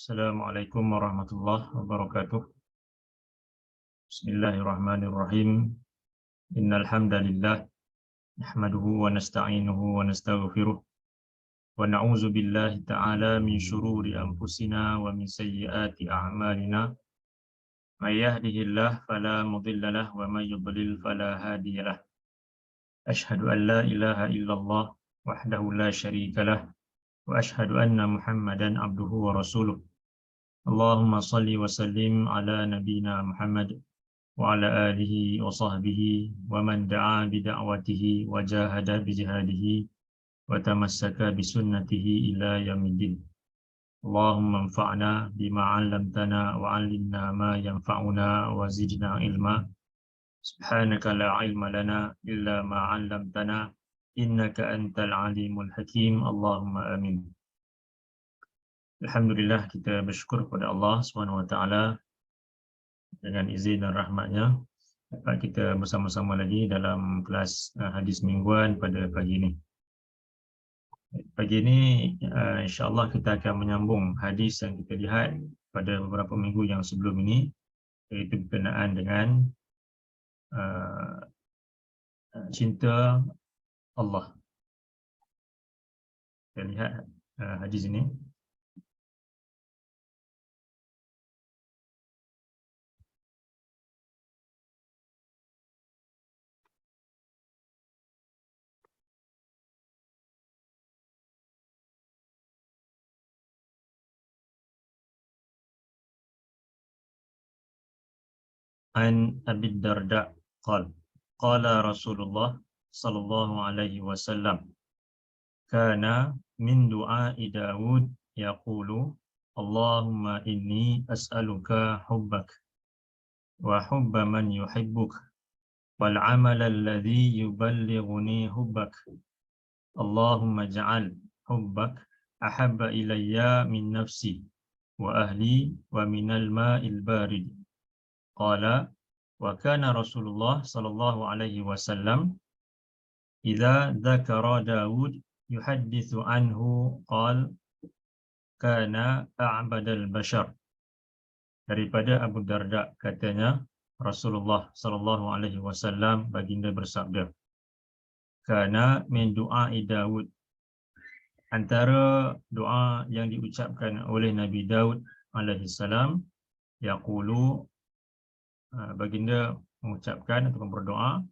Assalamualaikum warahmatullahi wabarakatuh. Bismillahirrahmanirrahim. Innal hamdalillah nahmaduhu wa nasta'inuhu wa nastaghfiruh wa na'udzu billahi ta'ala min syururi anfusina wa min sayyiati a'malina. May yahdihillahu fala mudilla lahu wa may yudlil fala hadiya lahu. Asyhadu an la ilaha illallah wahdahu la syarika lahu wa asyhadu anna Muhammadan abduhu wa rasuluh. Allahumma salli wa sallim ala nabiyyina Muhammad wa ala alihi wa sahbihi wa man da'a bida'watihi wa jahada bijihadihi wa tamassaka bisunnatihi ila yaumiddin. Allahumma anfa'na bima 'allamtana wa 'allimna ma yanfa'una wa zidna ilma. Subhanaka la ilma lana illa ma 'allamtana innaka antal alimul hakim. Allahumma amin. Alhamdulillah, kita bersyukur kepada Allah SWT dengan izin dan rahmatnya dapat kita bersama-sama lagi dalam kelas hadis mingguan pada pagi ini. Pagi ini insya-Allah kita akan menyambung hadis yang kita lihat pada beberapa minggu yang sebelum ini, iaitu berkenaan dengan cinta Allah. Kita lihat hadis ini. An Abi Darda qala Rasulullah sallallahu alaihi wasallam, kana min du'a'i Daud yaqulu Allahumma inni as'aluka hubbak wa hubba man yuhibbuk wal 'amala alladhi yuballighuni hubbak. Allahumma ij'al hubbak ahabba ilayya min nafsi wa ahli wa minal ma'il barid. Qala wa kana Rasulullah sallallahu alaihi wasallam idza dzakara Daud yuhadditsu anhu qala kana a'badal bashar. Daripada Abu Darda katanya, Rasulullah sallallahu alaihi wasallam baginda bersabda, kana min du'a'i Daud, antara doa yang diucapkan oleh Nabi Daud alaihi salam, yaqulu, baginda mengucapkan atau berdoa,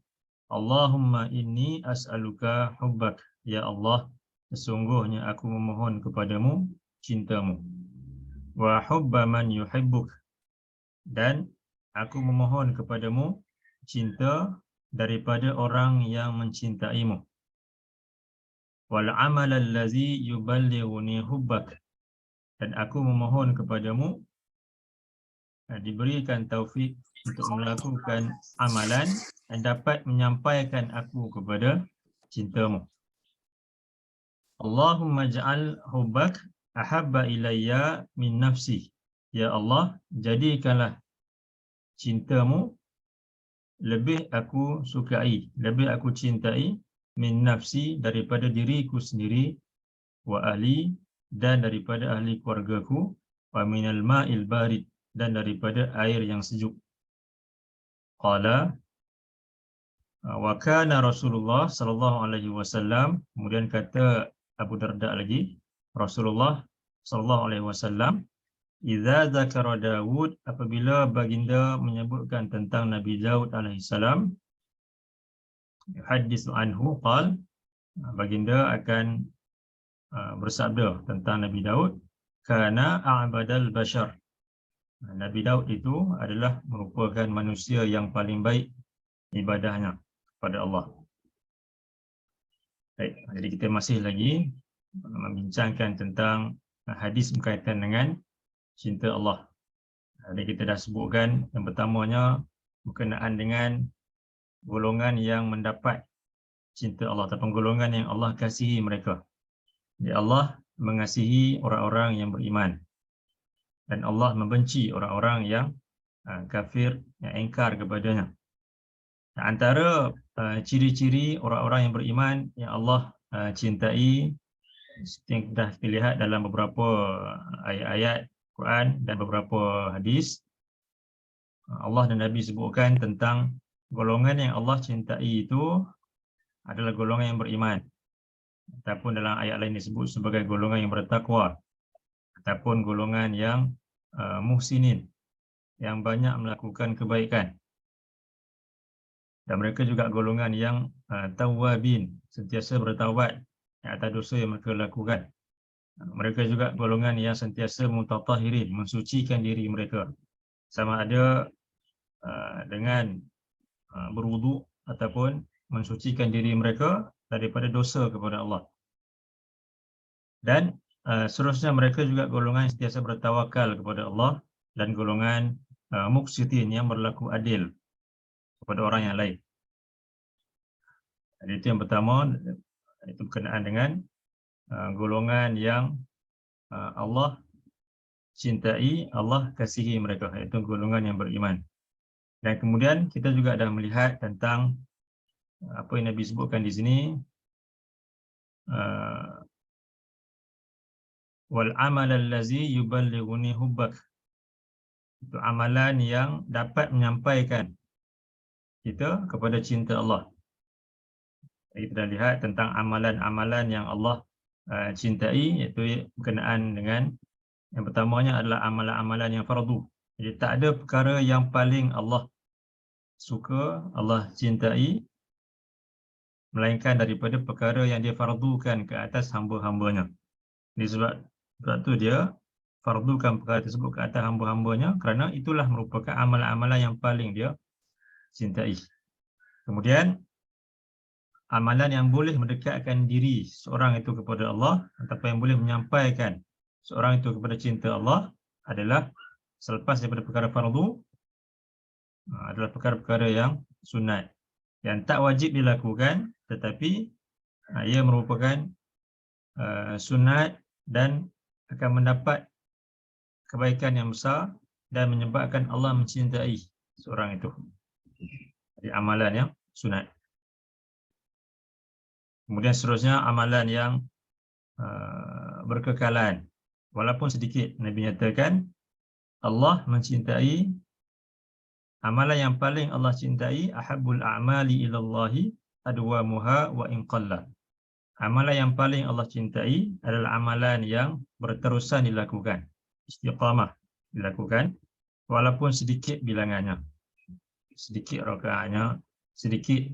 Allahumma inni as'aluka hubbak, ya Allah, sesungguhnya aku memohon kepadamu cintamu, wa hubba man yuhibbuk, dan aku memohon kepadamu cinta daripada orang yang mencintaimu, wal amal allazi yuballighuni hubbak, dan aku memohon kepadamu diberikan taufik untuk melakukan amalan yang dapat menyampaikan aku kepada cintamu. Allahumma ja'al hubbak ahabba ilayya min nafsi. Ya Allah, jadikanlah cintamu lebih aku sukai, lebih aku cintai, min nafsi, daripada diriku sendiri, wa ahli, dan daripada ahli keluargaku, wa minal ma'il barid, dan daripada air yang sejuk. Qala wa kana Rasulullah sallallahu alaihi wasallam, kemudian kata Abu Darda lagi, Rasulullah sallallahu alaihi wasallam, idza dzakara Daud, apabila baginda menyebutkan tentang Nabi Daud alaihi salam, haditsu anhu qala, baginda akan bersabda tentang Nabi Daud, kana a'badal bashar, Nabi Daud itu adalah merupakan manusia yang paling baik ibadahnya kepada Allah. Baik, jadi kita masih lagi membincangkan tentang hadis berkaitan dengan cinta Allah. Jadi kita dah sebutkan yang pertamanya berkenaan dengan golongan yang mendapat cinta Allah ataupun golongan yang Allah kasihi mereka. Jadi Allah mengasihi orang-orang yang beriman, dan Allah membenci orang-orang yang kafir, yang ingkar kepadanya. Antara ciri-ciri orang-orang yang beriman yang Allah cintai, seperti yang dah kita lihat dalam beberapa ayat-ayat Quran dan beberapa hadis, Allah dan Nabi sebutkan tentang golongan yang Allah cintai itu adalah golongan yang beriman, ataupun dalam ayat lain disebut sebagai golongan yang bertakwa, ataupun golongan yang muhsinin, yang banyak melakukan kebaikan. Dan mereka juga golongan yang tawwabin, sentiasa bertaubat atas dosa yang mereka lakukan. Mereka juga golongan yang sentiasa mutatahirin, mensucikan diri mereka, sama ada dengan berwuduk ataupun mensucikan diri mereka daripada dosa kepada Allah. Dan seterusnya mereka juga golongan yang sentiasa bertawakal kepada Allah, dan golongan muqsitin, yang berlaku adil kepada orang yang lain. Jadi itu yang pertama, itu berkenaan dengan golongan yang Allah cintai, Allah kasihi mereka, iaitu golongan yang beriman. Dan kemudian kita juga dah melihat tentang apa yang Nabi sebutkan di sini, wal amal allazi yuballighuni hubbak, itu amalan yang dapat menyampaikan kita kepada cinta Allah. Kita dah lihat tentang amalan-amalan yang Allah cintai, iaitu berkenaan dengan yang pertamanya adalah amalan-amalan yang fardu. Jadi tak ada perkara yang paling Allah suka, Allah cintai, melainkan daripada perkara yang dia fardukan ke atas hamba-hambanya. Sebab tu dia fardukan perkara tersebut ke atas hamba-hambanya, kerana itulah merupakan amalan-amalan yang paling dia cintai. Kemudian amalan yang boleh mendekatkan diri seorang itu kepada Allah, ataupun yang boleh menyampaikan seorang itu kepada cinta Allah, adalah selepas daripada perkara fardu, adalah perkara-perkara yang sunat, yang tak wajib dilakukan, tetapi ia merupakan sunat dan akan mendapat kebaikan yang besar dan menyebabkan Allah mencintai seorang itu. Jadi amalan yang sunat. Kemudian seterusnya amalan yang berkekalan, walaupun sedikit. Nabi nyatakan Allah mencintai, amalan yang paling Allah cintai, ahabbul a'mali ilallahi adwamuha wa in qalla. Amalan yang paling Allah cintai adalah amalan yang berterusan dilakukan, istiqamah dilakukan, walaupun sedikit bilangannya, sedikit rakaatnya, sedikit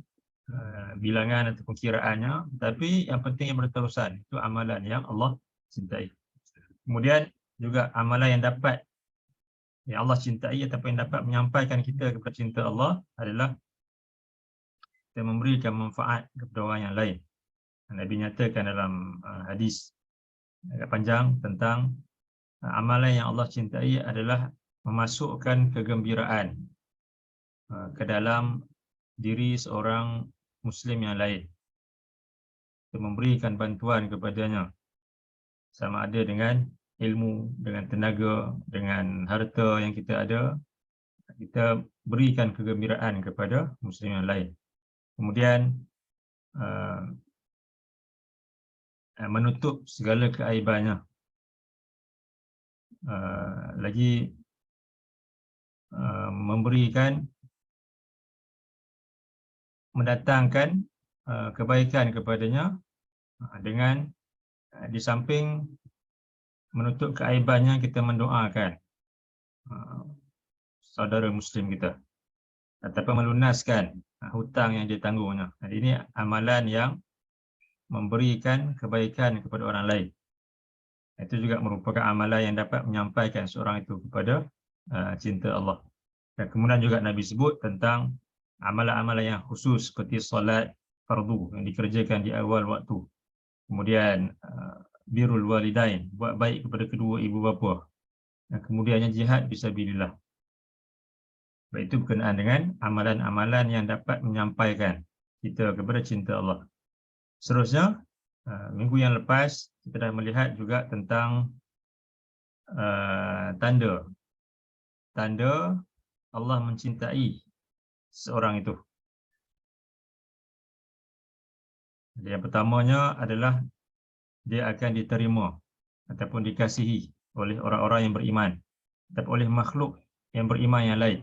bilangan ataupun kiraannya, tapi yang penting yang berterusan. Itu amalan yang Allah cintai. Kemudian juga amalan yang dapat, yang Allah cintai ataupun yang dapat menyampaikan kita kepada cinta Allah, adalah kita memberikan manfaat kepada orang yang lain. Nabi nyatakan dalam hadis agak panjang tentang amalan yang Allah cintai adalah memasukkan kegembiraan ke dalam diri seorang Muslim yang lain. Kita memberikan bantuan kepadanya, sama ada dengan ilmu, dengan tenaga, dengan harta yang kita ada, kita berikan kegembiraan kepada Muslim yang lain. Kemudian menutup segala keaibannya. Lagi memberikan, mendatangkan kebaikan kepadanya, dengan di samping menutup keaibannya, kita mendoakan saudara Muslim kita, ataupun melunaskan hutang yang ditanggungnya. Jadi ini amalan yang memberikan kebaikan kepada orang lain. Itu juga merupakan amalan yang dapat menyampaikan seorang itu kepada cinta Allah. Dan kemudian juga Nabi sebut tentang amalan-amalan yang khusus seperti solat fardu yang dikerjakan di awal waktu. Kemudian birrul walidain, buat baik kepada kedua ibu bapa. Dan kemudiannya jihad fisabilillah. Baik, itu berkenaan dengan amalan-amalan yang dapat menyampaikan kita kepada cinta Allah. Seterusnya, minggu yang lepas kita dah melihat juga tentang tanda Allah mencintai seorang itu. Jadi yang pertamanya adalah dia akan diterima ataupun dikasihi oleh orang-orang yang beriman, tapi oleh makhluk yang beriman yang lain.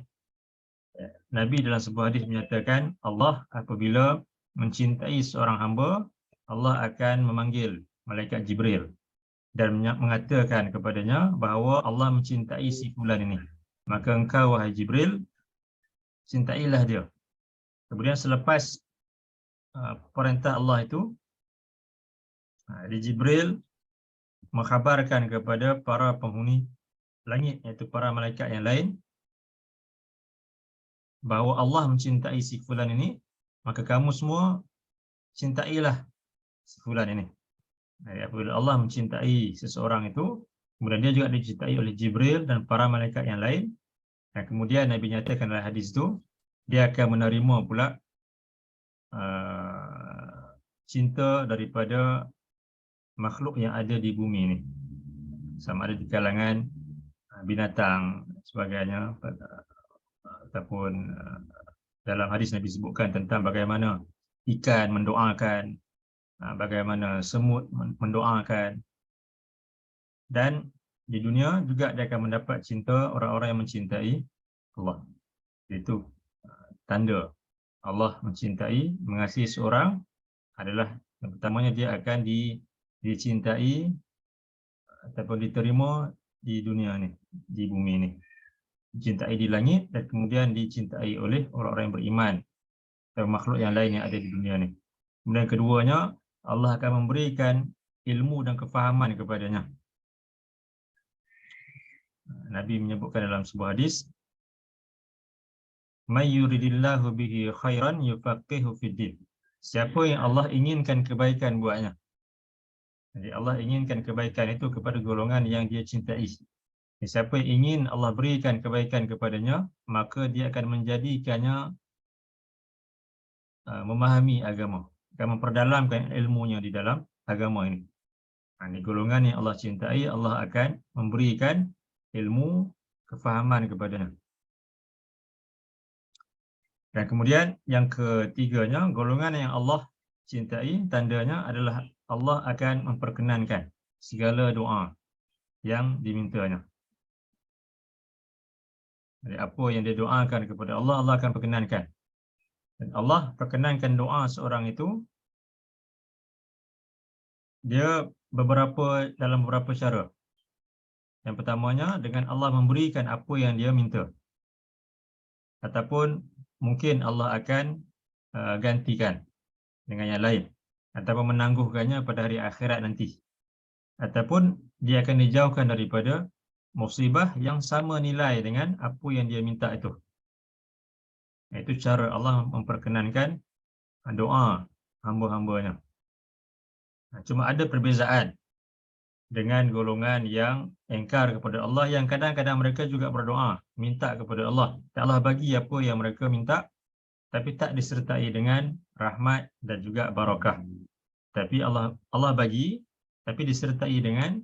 Nabi dalam sebuah hadis menyatakan, Allah apabila mencintai seorang hamba, Allah akan memanggil malaikat Jibril dan mengatakan kepadanya bahawa Allah mencintai si fulan ini. Maka engkau, wahai Jibril, cintailah dia. Kemudian selepas perintah Allah itu, Jibril mengkhabarkan kepada para penghuni langit, iaitu para malaikat yang lain, bahawa Allah mencintai si fulan ini, maka kamu semua cintailah si fulan ini. Jadi apabila Allah mencintai seseorang itu, kemudian dia juga dicintai oleh Jibril dan para malaikat yang lain, dan kemudian Nabi nyatakan dalam hadis itu, dia akan menerima pula cinta daripada makhluk yang ada di bumi ini, sama ada di kalangan binatang sebagainya, ataupun dalam hadis Nabi sebutkan tentang bagaimana ikan mendoakan, bagaimana semut mendoakan, dan di dunia juga dia akan mendapat cinta orang-orang yang mencintai Allah. Itu tanda Allah mencintai, mengasihi seorang adalah yang pertamanya dia akan dicintai ataupun diterima di dunia ni, di bumi ni. Dicintai di langit dan kemudian dicintai oleh orang-orang yang beriman atau makhluk yang lain yang ada di dunia ni. Kemudian keduanya, Allah akan memberikan ilmu dan kefahaman kepadanya. Nabi menyebutkan dalam sebuah hadis, "May yuridillahu bihi khairan yufaqihu fid din." Siapa yang Allah inginkan kebaikan buatnya. Jadi Allah inginkan kebaikan itu kepada golongan yang dia cintai. Siapa yang ingin Allah berikan kebaikan kepadanya, maka dia akan menjadikannya memahami agama, akan memperdalamkan ilmunya di dalam agama ini. Ini golongan yang Allah cintai, Allah akan memberikan ilmu, kefahaman kepadanya. Dan kemudian yang ketiganya, golongan yang Allah cintai, tandanya adalah Allah akan memperkenankan segala doa yang dimintanya. Jadi apa yang dia doakan kepada Allah, Allah akan perkenankan. Dan Allah perkenankan doa seorang itu, dia dalam beberapa cara. Yang pertamanya, dengan Allah memberikan apa yang dia minta. Ataupun mungkin Allah akan gantikan dengan yang lain, ataupun menangguhkannya pada hari akhirat nanti, ataupun dia akan dijauhkan daripada musibah yang sama nilai dengan apa yang dia minta itu. Itu cara Allah memperkenankan doa hamba-hambanya. Cuma ada perbezaan dengan golongan yang engkar kepada Allah, yang kadang-kadang mereka juga berdoa, minta kepada Allah, Allah bagi apa yang mereka minta, tapi tak disertai dengan rahmat dan juga barakah. Tapi Allah bagi, tapi disertai dengan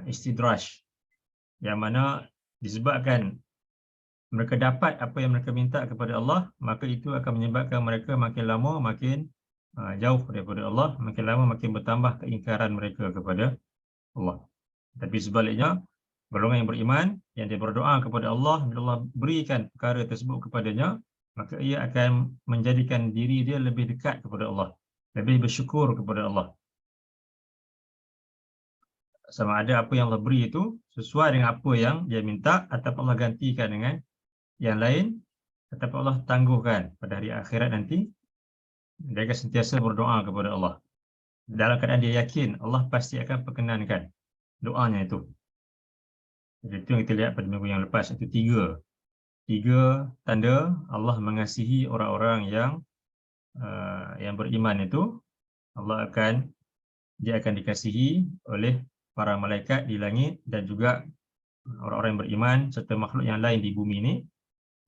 istidraj, yang mana disebabkan mereka dapat apa yang mereka minta kepada Allah, maka itu akan menyebabkan mereka makin lama makin jauh daripada Allah, makin lama makin bertambah keingkaran mereka kepada Allah. Tapi sebaliknya, golongan yang beriman, yang dia berdoa kepada Allah, bila Allah berikan perkara tersebut kepadanya, maka ia akan menjadikan diri dia lebih dekat kepada Allah, lebih bersyukur kepada Allah. Sama ada apa yang Allah beri itu sesuai dengan apa yang dia minta, atau Allah gantikan dengan yang lain, atau Allah tangguhkan pada hari akhirat nanti, dia akan sentiasa berdoa kepada Allah dalam keadaan dia yakin Allah pasti akan perkenankan doanya itu. Jadi itu yang kita lihat pada minggu yang lepas, itu tiga tanda Allah mengasihi orang-orang yang beriman itu. Dia akan dikasihi oleh para malaikat di langit dan juga orang-orang yang beriman serta makhluk yang lain di bumi ini.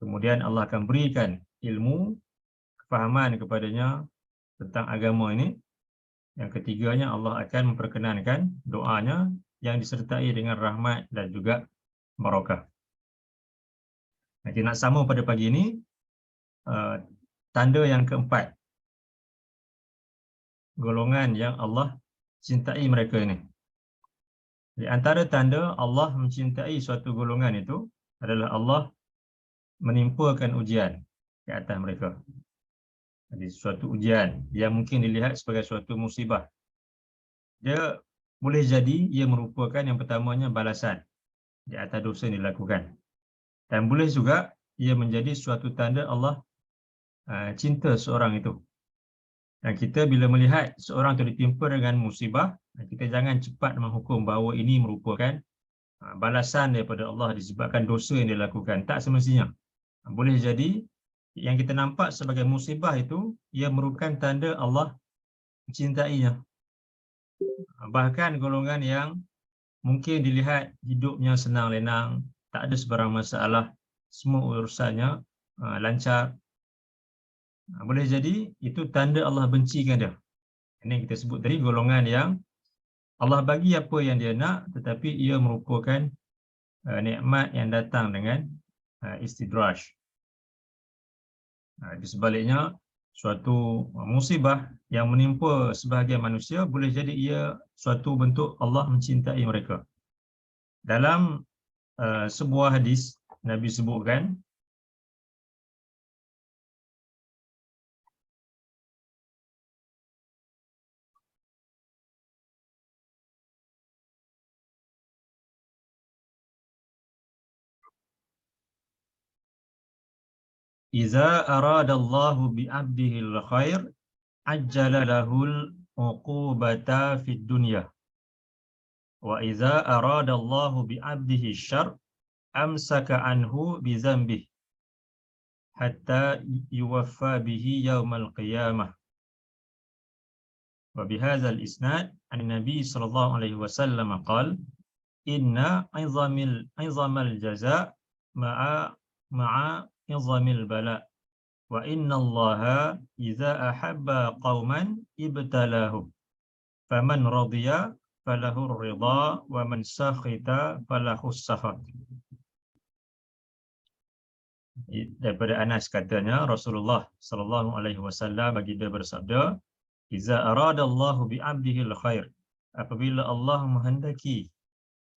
Kemudian Allah akan berikan ilmu, kefahaman kepadanya tentang agama ini. Yang ketiganya, Allah akan memperkenankan doanya yang disertai dengan rahmat dan juga barakah. Nanti nak sama pada pagi ini, tanda yang keempat, golongan yang Allah cintai mereka ini. Di antara tanda Allah mencintai suatu golongan itu adalah Allah menimpakan ujian ke atas mereka. Jadi suatu ujian yang mungkin dilihat sebagai suatu musibah. Dia boleh jadi ia merupakan yang pertamanya balasan di atas dosa yang dilakukan. Dan boleh juga ia menjadi suatu tanda Allah cinta seorang itu. Dan kita bila melihat seorang itu ditimpa dengan musibah, kita jangan cepat menghukum bahawa ini merupakan balasan daripada Allah disebabkan dosa yang dilakukan. Tak semestinya. Boleh jadi yang kita nampak sebagai musibah itu, ia merupakan tanda Allah mencintainya. Bahkan golongan yang mungkin dilihat hidupnya senang lenang, tak ada sebarang masalah, semua urusannya lancar. Boleh jadi itu tanda Allah bencikan dia. Ini kita sebut tadi golongan yang Allah bagi apa yang dia nak, tetapi ia merupakan nikmat yang datang dengan istidraj. Di sebaliknya, suatu musibah yang menimpa sebahagian manusia boleh jadi ia suatu bentuk Allah mencintai mereka. Dalam sebuah hadis Nabi sebutkan, "Iza aradallahu bi'abdihi al-khair, ajjala lahul uqubata fid dunya. Wa iza aradallahu bi'abdihi syarr, amsaka anhu bizambih hatta yuwaffa bihi yaumal qiyamah." Wa bihadzal isnad an Nabi sallallahu alaihi wasallam qala, "Inna 'izamal jazaa ma'a 'izamil bala. Wa inna Allaha idza ahabba qauman ibtalahum. Faman radiya falahu ar-ridha wa man sakhita falahu as-sakhat." Daripada Anas katanya, Rasulullah sallallahu alaihi wasallam baginda bersabda, "Iza aradallahu bi'abdihi al-khair." Apabila Allah menghendaki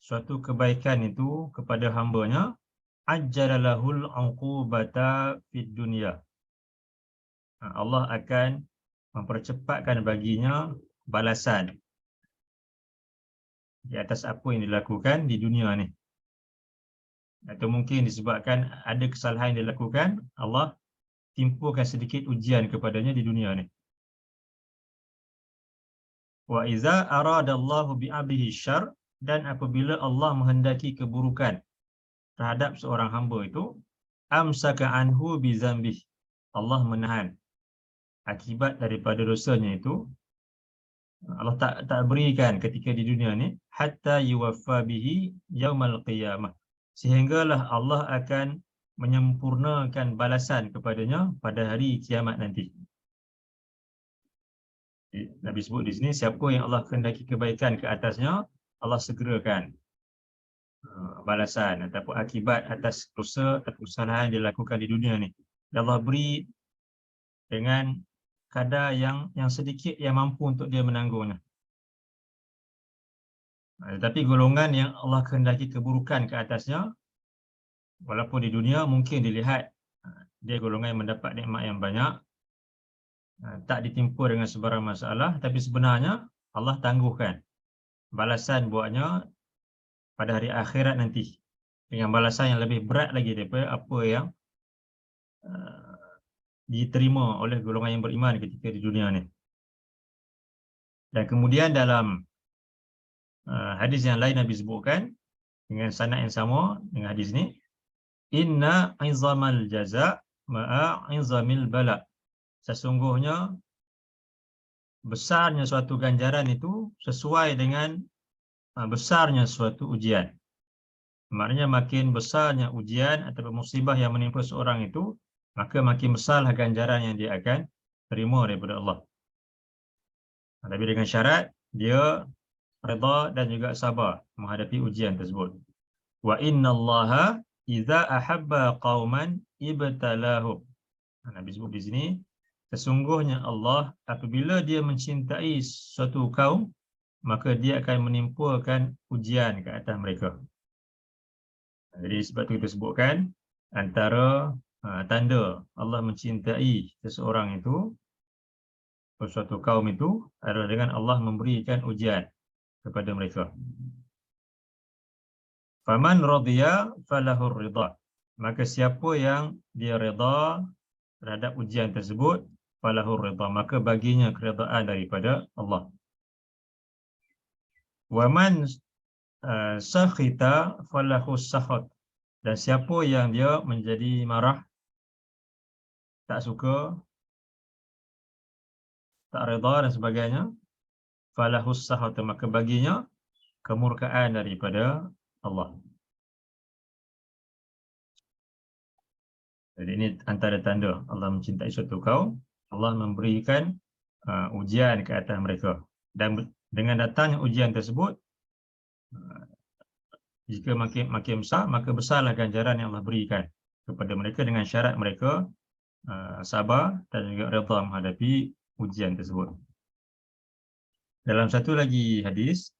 suatu kebaikan itu kepada hamba-Nya, ajjala lahul 'uqubata fid dunya. Allah akan mempercepatkan baginya balasan di atas apa yang dilakukan di dunia ni. Atau mungkin disebabkan ada kesalahan yang dilakukan, Allah timpakan sedikit ujian kepadanya di dunia ni. Wa iza aradallahu bi'abdihi syarr, dan apabila Allah menghendaki keburukan terhadap seorang hamba itu, amsaka anhu bizambih. Allah menahan akibat daripada dosanya itu. Allah tak berikan ketika di dunia ni, hatta yuwaffa bihi yaumal qiyamah, sehinggalah Allah akan menyempurnakan balasan kepadanya pada hari kiamat nanti. Nabi sebut di sini, siapa yang Allah kehendaki kebaikan ke atasnya, Allah segerakan balasan ataupun akibat atas dosa atau kesalahan yang dilakukan di dunia ni. Allah beri dengan kadar yang sedikit yang mampu untuk dia menanggungnya. Tetapi golongan yang Allah kehendaki keburukan ke atasnya, walaupun di dunia mungkin dilihat dia golongan yang mendapat nikmat yang banyak, tak ditimpa dengan sebarang masalah, tapi sebenarnya Allah tangguhkan balasan buatnya pada hari akhirat nanti dengan balasan yang lebih berat lagi daripada apa yang diterima oleh golongan yang beriman ketika di dunia ni. Dan kemudian dalam hadis yang lain Nabi sebutkan dengan sanad yang sama dengan hadis ni, "Inna 'izamal jazaa ma'a 'izamil bala." Sesungguhnya besarnya suatu ganjaran itu sesuai dengan besarnya suatu ujian. Maknanya makin besarnya ujian atau musibah yang menimpa seorang itu, maka makin besarlah ganjaran yang dia akan terima daripada Allah. Tapi dengan syarat dia redha dan juga sabar menghadapi ujian tersebut. Wa innallaha idza ahabba qauman ibtalahum. Nabi sebut di sini, sesungguhnya Allah apabila dia mencintai suatu kaum, maka dia akan menimpakan ujian ke atas mereka. Jadi sebab itu kita sebutkan antara tanda Allah mencintai seseorang itu, suatu kaum itu, adalah dengan Allah memberikan ujian kepada mereka. Faman radhiya falahur ridha. Maka siapa yang dia redha terhadap ujian tersebut, falahur ridha, maka baginya keredaan daripada Allah. Waman sakhita falahus sakhat. Dan siapa yang dia menjadi marah, tak suka, tak redha dan sebagainya, falahus sakhat, maka baginya kemurkaan daripada Allah. Jadi ini antara tanda Allah mencintai suatu kaum, Allah memberikan ujian ke atas mereka. Dan dengan datangnya ujian tersebut, jika makin besar, maka besarlah ganjaran yang Allah berikan kepada mereka dengan syarat mereka sabar dan juga redha menghadapi ujian tersebut. Dalam satu lagi hadis,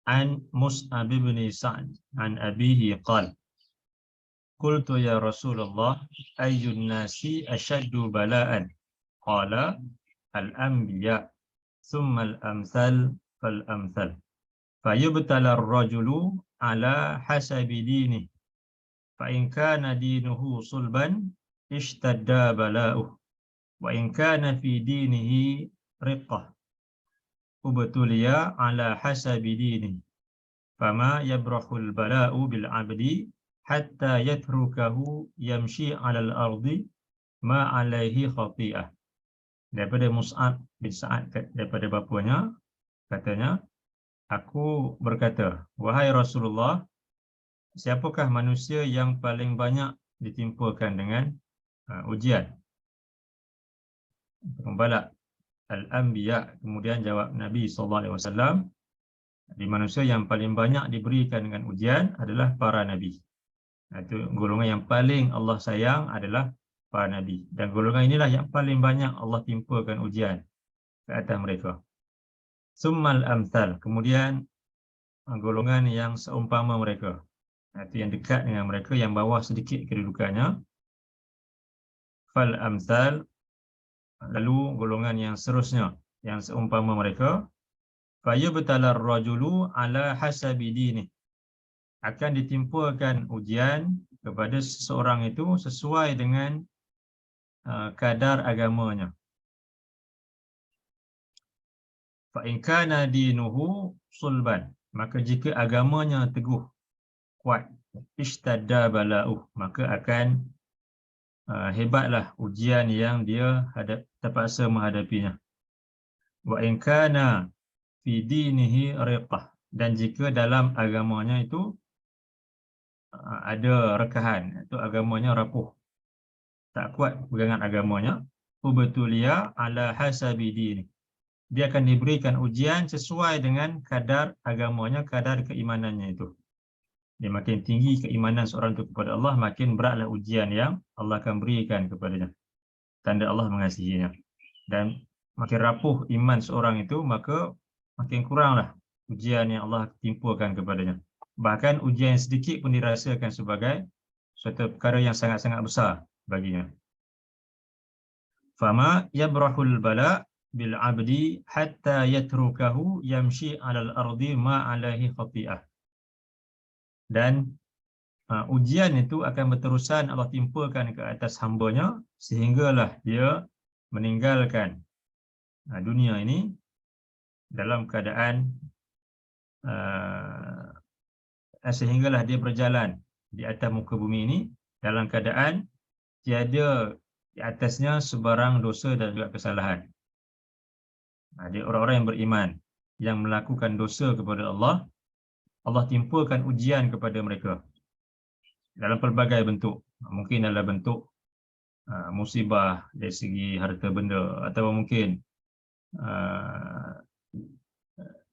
an Mus'ab bin Sa'd an abihi qala qultu ya Rasulullah ayyun nasi ashaddu bala'an qala al-anbiya thumma al-amthal fal-amthal fayubtala ar-rajulu ala hasabi dinihi fa in kana dinuhu sulban ishtadda bala'uh wa in kana fi dinihi riqqah ubtuliya ala hasabi dinihi fama yabrahul bala'u bil 'abdi hatta yatrukahu yamshi 'alal ardi ma 'alaihi khati'ah. Daripada Mus'ab bin Sa'ad, daripada bapanya, katanya, aku berkata, wahai Rasulullah, siapakah manusia yang paling banyak ditimpakan dengan ujian? Pembalak al-anbiya. Kemudian jawab Nabi SAW, di manusia yang paling banyak diberikan dengan ujian adalah para nabi. Itu golongan yang paling Allah sayang adalah para nabi. Dan golongan inilah yang paling banyak Allah timpakan ujian ke atas mereka. Summal amthal. Kemudian golongan yang seumpama mereka. Itu yang dekat dengan mereka, yang bawah sedikit kedudukannya. Fal amthal. Lalu golongan yang seterusnya, yang seumpama mereka. Fayubtalar rajulu ala hasabi dinih. Akan ditimpakan ujian kepada seseorang itu sesuai dengan kadar agamanya. Fa in kana dinuhu sulban, maka jika agamanya teguh, kuat, ishtadda bala'uh, maka akan hebatlah ujian yang dia terpaksa menghadapinya. Wa in kana fi dinihi riqah, dan jika dalam agamanya itu ada rekahan, itu agamanya rapuh, tak kuat pegangan agamanya, ubtuliya ala hasabi dini, dia akan diberikan ujian sesuai dengan kadar agamanya, kadar keimanannya itu. Dia makin tinggi keimanan seorang itu kepada Allah, makin beratlah ujian yang Allah akan berikan kepadanya. Tanda Allah mengasihinya. Dan makin rapuh iman seorang itu, maka makin kuranglah ujian yang Allah timpakan kepadanya. Bahkan ujian yang sedikit pun dirasakan sebagai suatu perkara yang sangat-sangat besar baginya. Fama yabrahul bala bil 'abdi hatta yatrukahu yamshi 'alal ardi ma 'alaihi khati'ah. Dan ujian itu akan berterusan Allah timpakan ke atas hambanya sehinggalah dia meninggalkan dunia ini dalam keadaan sehinggalah dia berjalan di atas muka bumi ini dalam keadaan tiada di atasnya sebarang dosa dan juga kesalahan. Dia orang-orang yang beriman yang melakukan dosa kepada Allah, Allah timpakan ujian kepada mereka dalam pelbagai bentuk. Mungkin dalam bentuk musibah dari segi harta benda, atau mungkin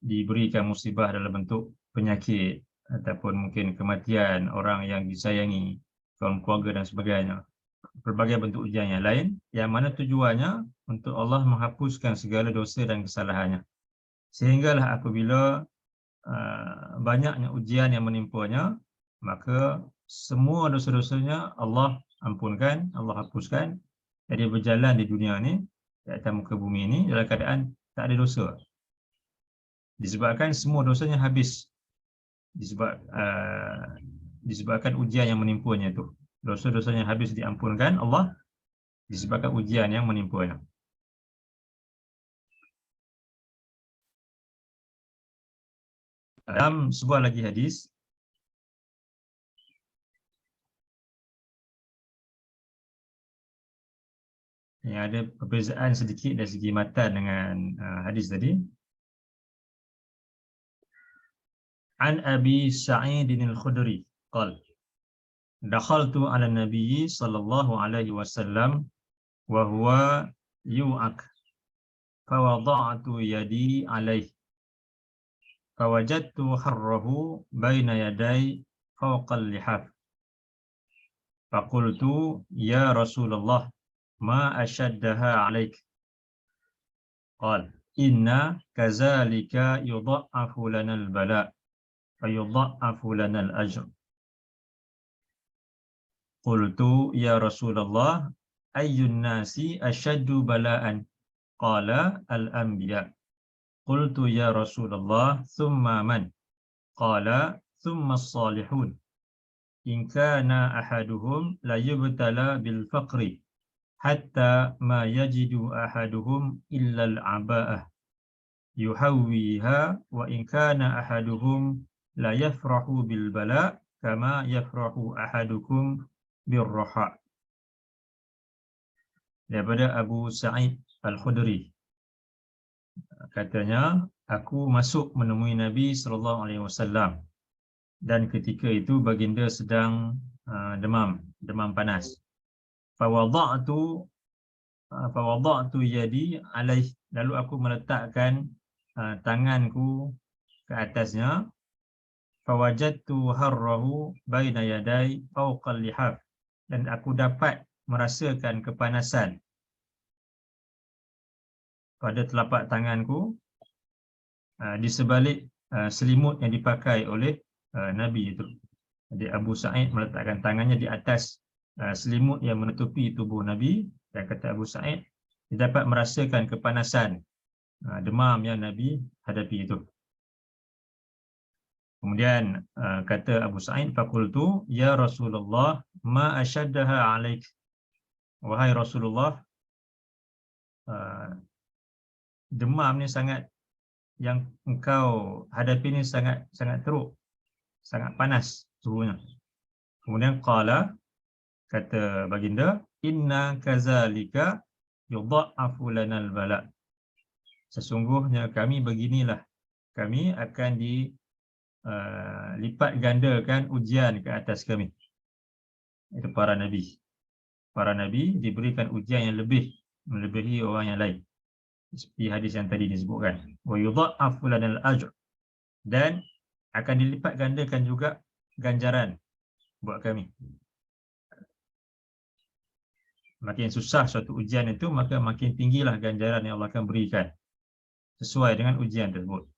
diberikan musibah dalam bentuk penyakit ataupun mungkin kematian orang yang disayangi, kaum keluarga dan sebagainya. Berbagai bentuk ujian yang lain yang mana tujuannya untuk Allah menghapuskan segala dosa dan kesalahannya. Sehinggalah apabila banyaknya ujian yang menimpanya, maka semua dosa-dosanya Allah ampunkan, Allah hapuskan. Jadi berjalan di dunia ni, di atas muka bumi ini dalam keadaan tak ada dosa. Disebabkan semua dosanya habis. Disebabkan ujian yang menimpanya itu. Dosa-dosanya habis diampunkan Allah disebabkan ujian yang menimpanya. Dalam sebuah lagi hadis, yang ada perbezaan sedikit dari segi matan dengan hadis tadi. An Abi Sa'id al-Khudri qala dakhaltu 'ala an-nabiy sallallahu alaihi wasallam wa huwa yu'ak fa wada'tu yadi 'alaihi fa wajadtu harrahu baina yaday fawqa al-lihaf fa qultu ya Rasulullah ma ashaddaha 'alaik qala inna kazalika yudha'afu lana al-bala' fa yudha'afu lana al-ajr. Qultu ya Rasulullah ayyun nasi ashaddu bala'an qala al-anbiya. Qultu ya Rasulullah thumma man qala thumma as-salihun. In kana ahaduhum la yubtala bil faqri hatta ma yajidu ahaduhum illa al-aba'ah yuhawwiha wa in kana ahaduhum la yafrahu bil bala' kama yafrahu ahadukum birraha. Daripada Abu Sa'id al-Khudri, katanya aku masuk menemui Nabi SAW dan ketika itu baginda sedang demam panas. Fawada'tu yadi alaih, lalu aku meletakkan tanganku ke atasnya. Fawajadtu harrahu baina yaday fawqal lihaf, dan aku dapat merasakan kepanasan pada telapak tanganku di sebalik selimut yang dipakai oleh Nabi itu. Jadi Abu Sa'id meletakkan tangannya di atas selimut yang menutupi tubuh Nabi, dan kata Abu Sa'id dia dapat merasakan kepanasan demam yang Nabi hadapi itu. Kemudian kata Abu Sa'id, faqultu ya Rasulullah ma ashaddaha 'alaik. Wahai Rasulullah, demam ni sangat, yang engkau hadapi ni sangat teruk, sangat panas suhunya. Kemudian qala, kata baginda, inna kazalika yudha'afu lanal bala'. Sesungguhnya kami beginilah, kami akan lipat gandakan ujian ke atas kami. Itu para nabi. Para nabi diberikan ujian yang melebihi orang yang lain. Seperti hadis yang tadi disebutkan. Wa yudha'afu lanal ajr. Dan akan dilipat gandakan juga ganjaran buat kami. Makin susah suatu ujian itu, maka makin tinggilah ganjaran yang Allah akan berikan sesuai dengan ujian tersebut.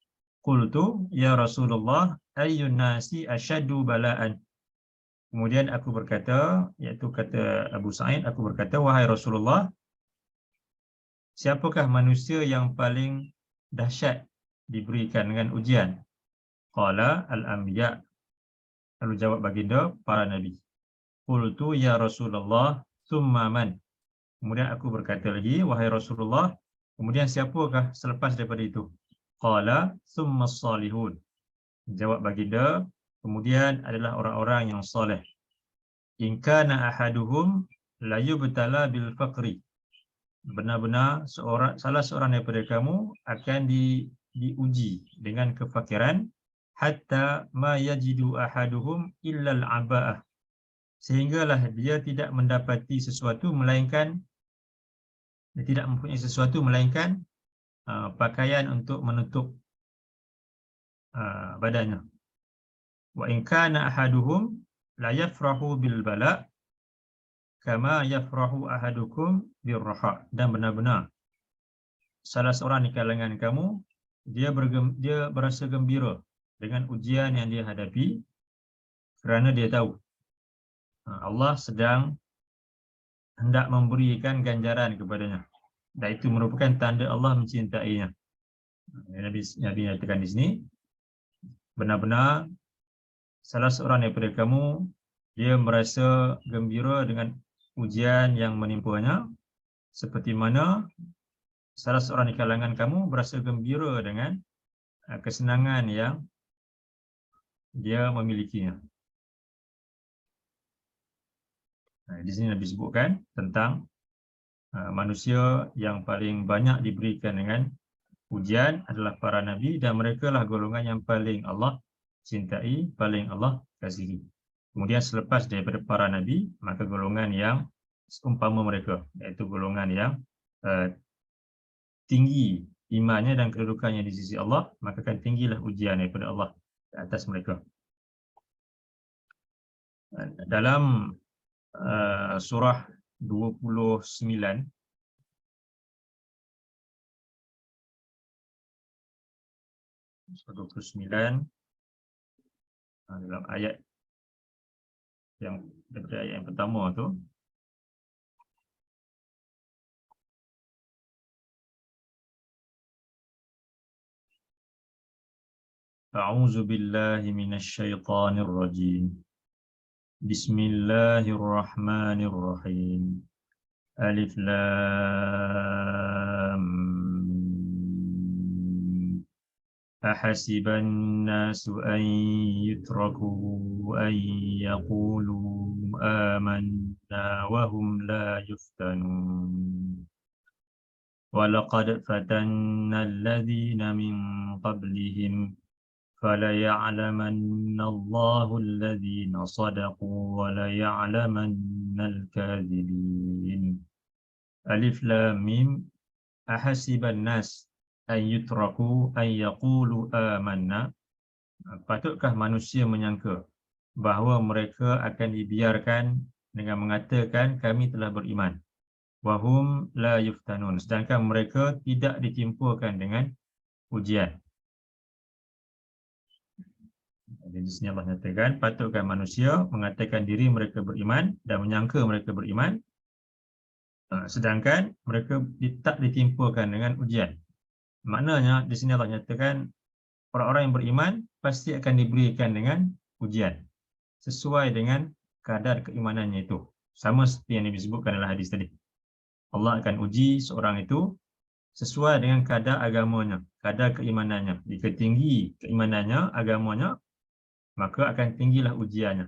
Qultu ya Rasulullah ayyun nasi asyaddu bala'an. Kemudian aku berkata, iaitu kata Abu Sa'id, aku berkata, wahai Rasulullah, siapakah manusia yang paling dahsyat diberikan dengan ujian? Qala al-anbiya. Lalu jawab baginda, para nabi. Qultu ya Rasulullah thumma man. Kemudian aku berkata lagi, wahai Rasulullah, kemudian siapakah selepas daripada itu? Qala thumma as-salihun. Jawab baginda, kemudian adalah orang-orang yang soleh. In kana ahaduhum la yubtala bil faqri. Benar-benar salah seorang daripada kamu akan diuji dengan kefakiran, hatta ma yajidu ahaduhum illa al-aba'ah. Sehinggalah dia tidak mendapati sesuatu melainkan, dia tidak mempunyai sesuatu melainkan pakaian untuk menutup badannya. Wa in kana ahaduhum la yafrahu bil bala kama yafrahu ahadukum bir raha. Dan benar-benar salah seorang di kalangan kamu dia berasa gembira dengan ujian yang dia hadapi kerana dia tahu Allah sedang hendak memberikan ganjaran kepadanya. Dan itu merupakan tanda Allah mencintainya. Nabi nyatakan di sini, benar-benar salah seorang daripada kamu dia merasa gembira dengan ujian yang menimpanya, seperti mana salah seorang di kalangan kamu berasa gembira dengan kesenangan yang dia memilikinya. Di sini Nabi sebutkan tentang manusia yang paling banyak diberikan dengan ujian adalah para nabi, dan mereka lah golongan yang paling Allah cintai, paling Allah kasihi. Kemudian selepas daripada para nabi, maka golongan yang seumpama mereka, iaitu golongan yang tinggi imannya dan kedudukannya di sisi Allah, maka akan tinggilah ujian daripada Allah ke atas mereka. Dalam surah 29 dalam ayat yang daripada ayat yang pertama tu, A'udzu billahi minasy syaithanir rajim. Bismillahirrahmanirrahim. Alif lam mim. Ahasiban nasu an yutraku an yaqulu amanna wa hum la yuftanun. Walaqad fatanna alladhina min qablihim فَلَيَعْلَمَنَّ اللَّهُ الَّذِينَ صَدَقُوا وَلَيَعْلَمَنَّ الْكَاذِبِينَ. Alif lam mim. Ahasiban nas an yutraku an yaqulu amanna. Patutkah manusia menyangka bahawa mereka akan dibiarkan dengan mengatakan kami telah beriman, wahum la yuftanun, sedangkan mereka tidak ditimpakan dengan ujian. Jadi di sini Allah nyatakan, patutkah manusia mengatakan diri mereka beriman dan menyangka mereka beriman, sedangkan mereka tak ditimpakan dengan ujian. Maknanya di sini Allah nyatakan orang-orang yang beriman pasti akan diberikan dengan ujian sesuai dengan kadar keimanannya itu. Sama seperti yang disebutkan dalam hadis tadi. Allah akan uji seorang itu sesuai dengan kadar agamanya, kadar keimanannya. Jika tinggi keimanannya, agamanya, maka akan tinggilah ujiannya.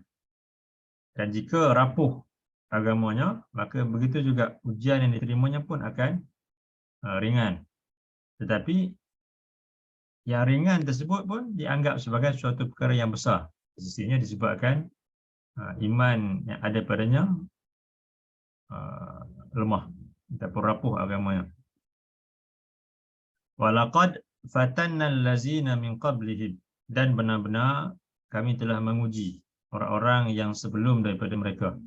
Dan jika rapuh agamanya, maka begitu juga ujian yang diterimanya pun akan ringan. Tetapi yang ringan tersebut pun dianggap sebagai suatu perkara yang besar. Sesungguhnya disebabkan iman yang ada padanya lemah ataupun rapuh agamanya. Walaqad fatanna allazina min qablihim, dan benar-benar kami telah menguji orang-orang yang sebelum daripada mereka.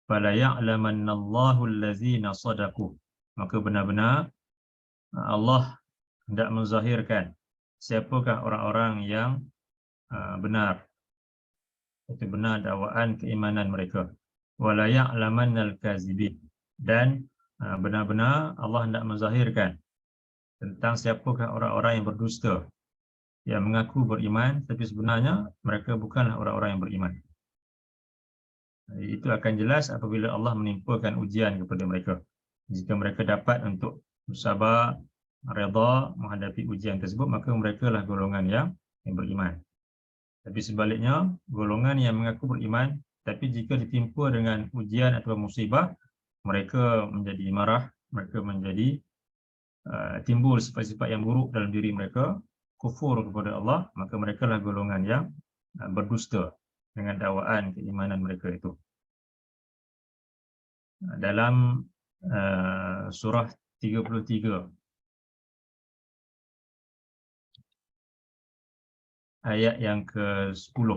Fala ya'lamannallahu allazina sadaqu, maka benar-benar Allah hendak menzahirkan siapakah orang-orang yang benar, itu benar dakwaan keimanan mereka. Wala ya'lamannal kazibin, dan benar-benar Allah hendak menzahirkan tentang siapakah orang-orang yang berdusta, yang mengaku beriman tapi sebenarnya mereka bukanlah orang-orang yang beriman. Itu akan jelas apabila Allah menimpakan ujian kepada mereka. Jika mereka dapat untuk bersabar, redha menghadapi ujian tersebut, maka mereka lah golongan yang beriman. Tapi sebaliknya, golongan yang mengaku beriman tapi jika ditimpa dengan ujian atau musibah, mereka menjadi marah, mereka menjadi timbul sifat-sifat yang buruk dalam diri mereka, kufur kepada Allah, maka mereka lah golongan yang berdusta dengan dakwaan keimanan mereka itu. Dalam surah 33 ayat yang ke-10.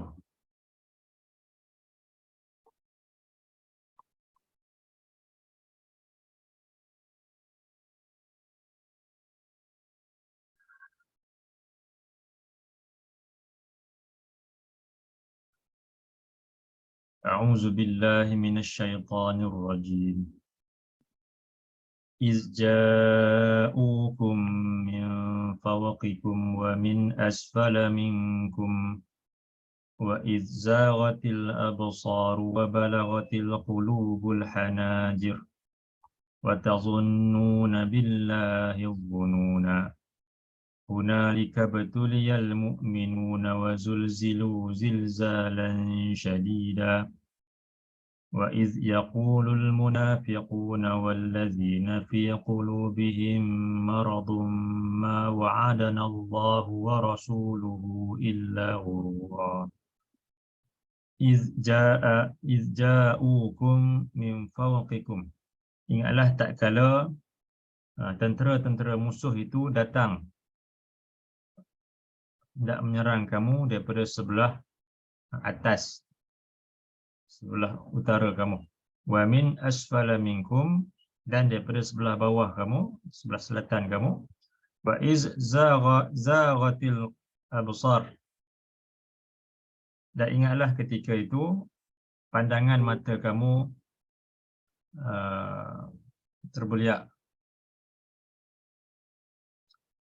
A'udzu billahi minasyaitonir rajim. إذ جاءوكم من فوقكم ومن أسفل منكم وإذ زاغت الأبصار وبلغت القلوب الحناجر وتظنون بالله الظنونا هنالك ابتلي المؤمنون وزلزلوا زلزالا شديدا وإذ يقول المنافقون والذين في قلوبهم مرض ما وعدنا الله ورسوله إلا غرورا إذ جاءوكم من فوقكم. Ingatlah tak kala tentera-tentera musuh itu datang, hendak menyerang kamu daripada sebelah atas, sebelah utara kamu. Wa min asfala minkum, dan daripada sebelah bawah kamu, sebelah selatan kamu. Wa iz zaghatil absar, dan ingatlah ketika itu pandangan mata kamu terbeliak.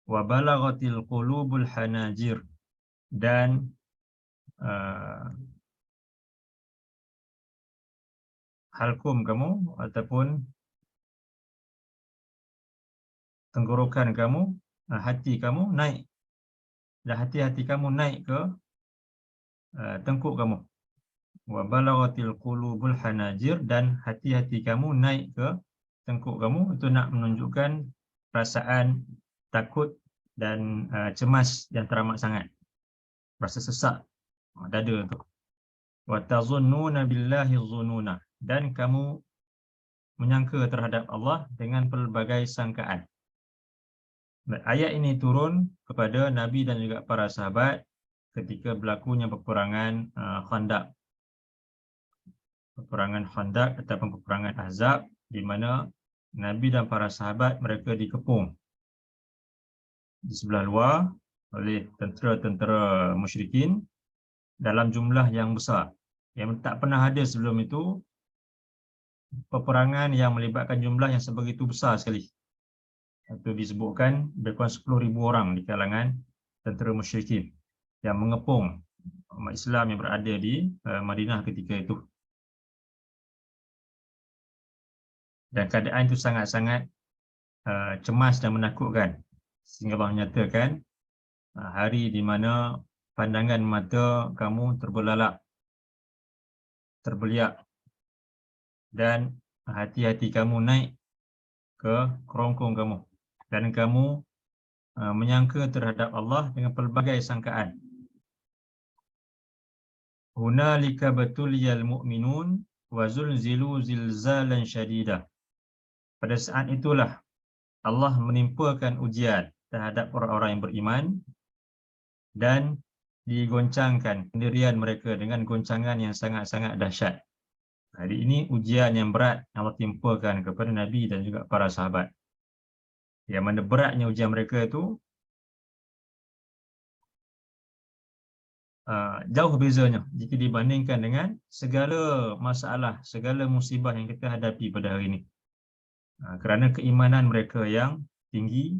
Wa balaghatil qulubul hanajir, dan halkum kamu ataupun tenggorokan kamu, hati kamu naik, dan hati-hati kamu naik ke tengkuk kamu. Wa balaghatil qulubul hanajir, dan hati-hati kamu naik ke tengkuk kamu. Itu nak menunjukkan perasaan takut dan cemas yang teramat sangat, rasa sesak dada tu. Wa tazunnuna billahi dhununa, dan kamu menyangka terhadap Allah dengan pelbagai sangkaan. Ayat ini turun kepada Nabi dan juga para sahabat ketika berlakunya peperangan Khandaq. Peperangan Khandaq ataupun peperangan Ahzab, di mana Nabi dan para sahabat mereka dikepung di sebelah luar oleh tentera-tentera musyrikin dalam jumlah yang besar, yang tak pernah ada sebelum itu peperangan yang melibatkan jumlah yang sebegitu besar sekali. Itu disebutkan lebih kurang 10,000 orang di kalangan tentera musyrikin yang mengepung umat Islam yang berada di Madinah ketika itu. Dan keadaan itu sangat-sangat cemas dan menakutkan, sehingga Allah menyatakan hari di mana pandangan mata kamu terbelalak, terbeliak, dan hati-hati kamu naik ke kerongkong kamu, dan kamu menyangka terhadap Allah dengan pelbagai sangkaan. Hunalika batuliyal mu'minun wa zulzilu zilzalan syadida. Pada saat itulah Allah menimpakan ujian terhadap orang-orang yang beriman dan digoncangkan pendirian mereka dengan goncangan yang sangat-sangat dahsyat. Hari ini ujian yang berat Allah timpakan kepada Nabi dan juga para sahabat. Yang mana beratnya ujian mereka itu jauh bezanya jika dibandingkan dengan segala masalah, segala musibah yang kita hadapi pada hari ini. Kerana keimanan mereka yang tinggi,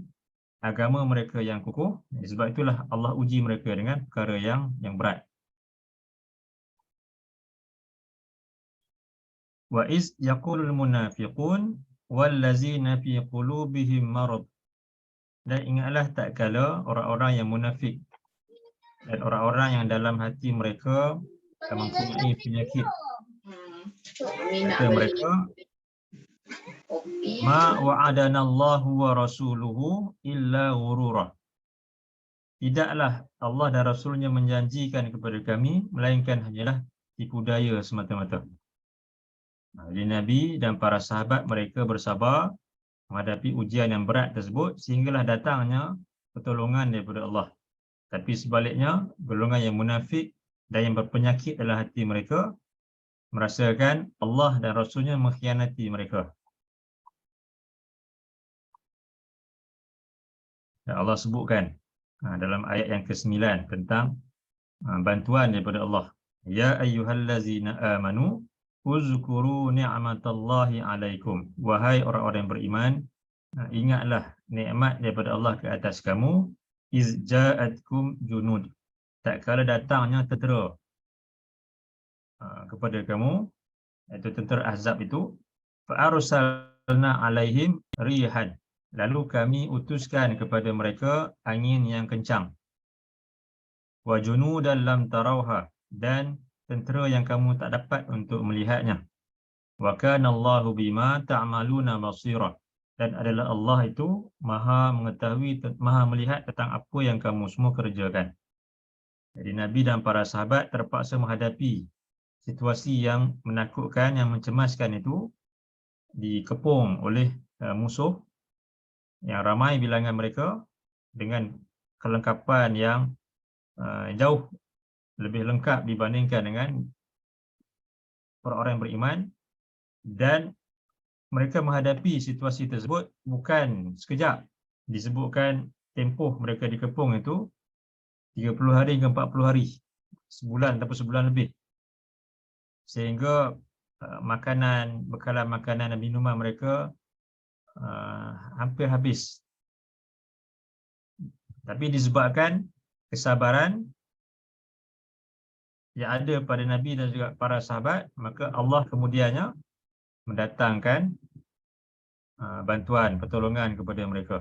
agama mereka yang kukuh, sebab itulah Allah uji mereka dengan perkara yang berat. Wa iz yaqulul munafiqun wallazina fi qulubihim marad. Dan ingatlah tak kala orang-orang yang munafik dan orang-orang yang dalam hati mereka mempunyai penyakit, kata mereka, ma wa'adana Allahu wa rasuluhu illa ghurura. Tidaklah Allah dan Rasulnya menjanjikan kepada kami melainkan hanyalah tipu daya semata-mata. Jadi Nabi dan para sahabat mereka bersabar menghadapi ujian yang berat tersebut, sehinggalah datangnya pertolongan daripada Allah. Tapi sebaliknya, golongan yang munafik dan yang berpenyakit dalam hati mereka merasakan Allah dan Rasulnya mengkhianati mereka. Dan Allah sebutkan dalam ayat yang ke-9 tentang bantuan daripada Allah. Ya ayyuhallazina amanu uzkuru ni'matallahi alaikum. Wahai orang-orang yang beriman, ingatlah nikmat daripada Allah ke atas kamu. Iz ja'atkum junud. Tak kala datangnya tentera kepada kamu, iaitu tentera Ahzab itu, fa arsalna alaihim rihan. Lalu kami utuskan kepada mereka angin yang kencang. Wa junudan lam tarauha, dan tentera yang kamu tak dapat untuk melihatnya. Wa kana Allahu bima ta'maluna basira, dan adalah Allah itu Maha mengetahui, Maha melihat tentang apa yang kamu semua kerjakan. Jadi Nabi dan para sahabat terpaksa menghadapi situasi yang menakutkan, yang mencemaskan itu, dikepung oleh musuh yang ramai bilangan mereka dengan kelengkapan yang jauh lebih lengkap dibandingkan dengan orang-orang yang beriman, dan mereka menghadapi situasi tersebut bukan sekejap. Disebutkan tempoh mereka dikepung itu 30 hari ke 40 hari, sebulan ataupun sebulan lebih, sehingga bekalan makanan dan minuman mereka hampir habis. Tapi disebabkan kesabaran yang ada pada Nabi dan juga para sahabat, maka Allah kemudiannya mendatangkan bantuan, pertolongan kepada mereka,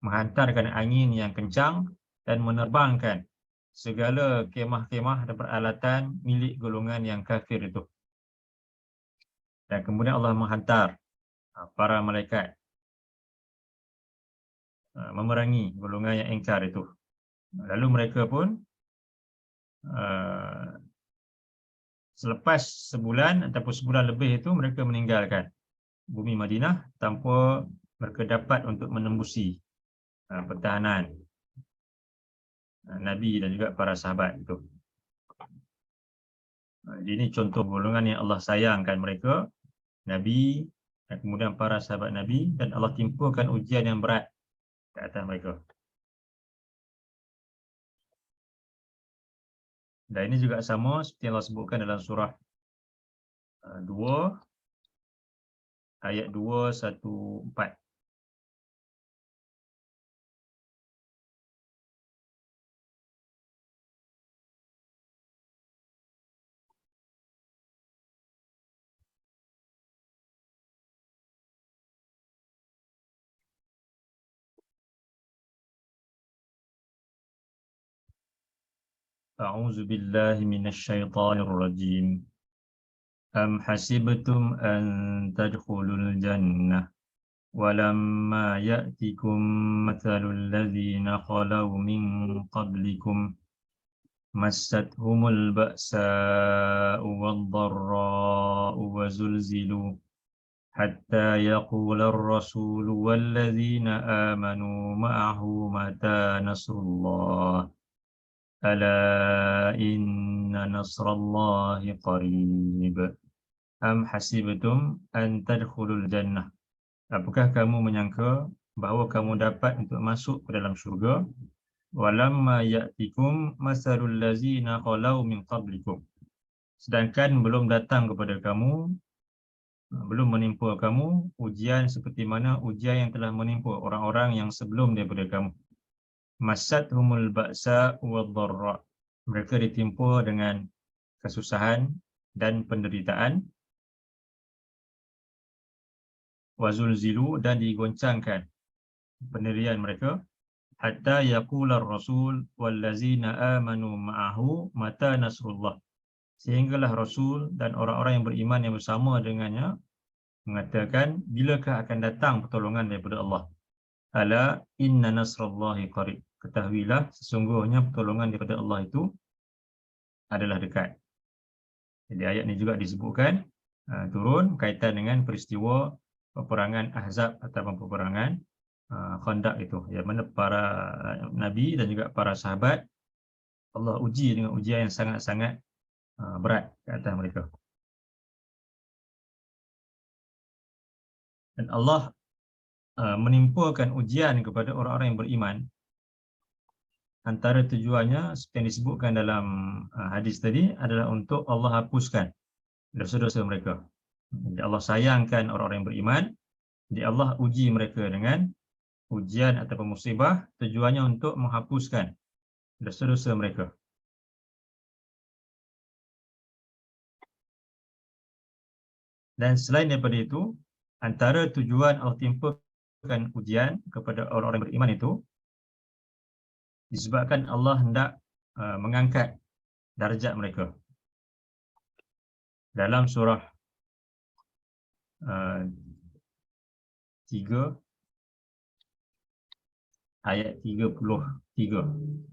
menghantarkan angin yang kencang dan menerbangkan segala kemah-kemah dan peralatan milik golongan yang kafir itu. Dan kemudian Allah menghantar para malaikat memerangi golongan yang ingkar itu. Lalu mereka pun selepas sebulan ataupun sebulan lebih itu, mereka meninggalkan bumi Madinah tanpa mereka dapat untuk menembusi pertahanan Nabi dan juga para sahabat itu. Ini contoh golongan yang Allah sayangkan mereka, Nabi dan kemudian para sahabat Nabi, dan Allah timpakan ujian yang berat ke atas mereka. Dan ini juga sama seperti yang Allah sebutkan dalam surah 2 ayat 214. A'udzu billahi minasyaitonir rajim. Am hasibtum an tadkhulul jannah walamma ya'tikum mathalul ladzina khalau min qablikum massathumul ba'sa'u wad-dharra'u wa zulzilu hatta yaqula ar-rasulu walladzina amanu ma'ahu mata nasrullah ala inna nasrallahi qarib. Am hasibtum an tadkhulul jannah. Apakah kamu menyangka bahawa kamu dapat untuk masuk ke dalam syurga? Walamma ya'tikum masalul ladzina qalau min qablikum. Sedangkan belum datang kepada kamu, belum menimpa kamu ujian seperti mana ujian yang telah menimpa orang-orang yang sebelum daripada kamu. Massathumul ba'sa wad-dharra. Mereka ditimpa dengan kesusahan dan penderitaan. Wazulzilu, dan digoncangkan pendirian mereka. Hatta yaqular rasul wallazina amanu ma'ahu mata nasrullah. Sehinggalah Rasul dan orang-orang yang beriman yang bersama dengannya mengatakan, bilakah akan datang pertolongan daripada Allah? Ala inna nasrallahi qarib. Ketahuilah sesungguhnya pertolongan daripada Allah itu adalah dekat. Jadi ayat ini juga disebutkan turun kaitan dengan peristiwa peperangan Ahzab ataupun peperangan Khandaq itu, yang mana para Nabi dan juga para sahabat Allah uji dengan ujian yang sangat-sangat berat ke atas mereka. Dan Allah menimpakan ujian kepada orang-orang yang beriman. Antara tujuannya seperti yang disebutkan dalam hadis tadi adalah untuk Allah hapuskan dosa-dosa mereka. Jadi Allah sayangkan orang-orang yang beriman. Jadi Allah uji mereka dengan ujian ataupun musibah, tujuannya untuk menghapuskan dosa-dosa mereka. Dan selain daripada itu, antara tujuan Allah timpakan ujian kepada orang-orang yang beriman itu disebabkan Allah hendak mengangkat darjat mereka. Dalam surah 3 ayat 33.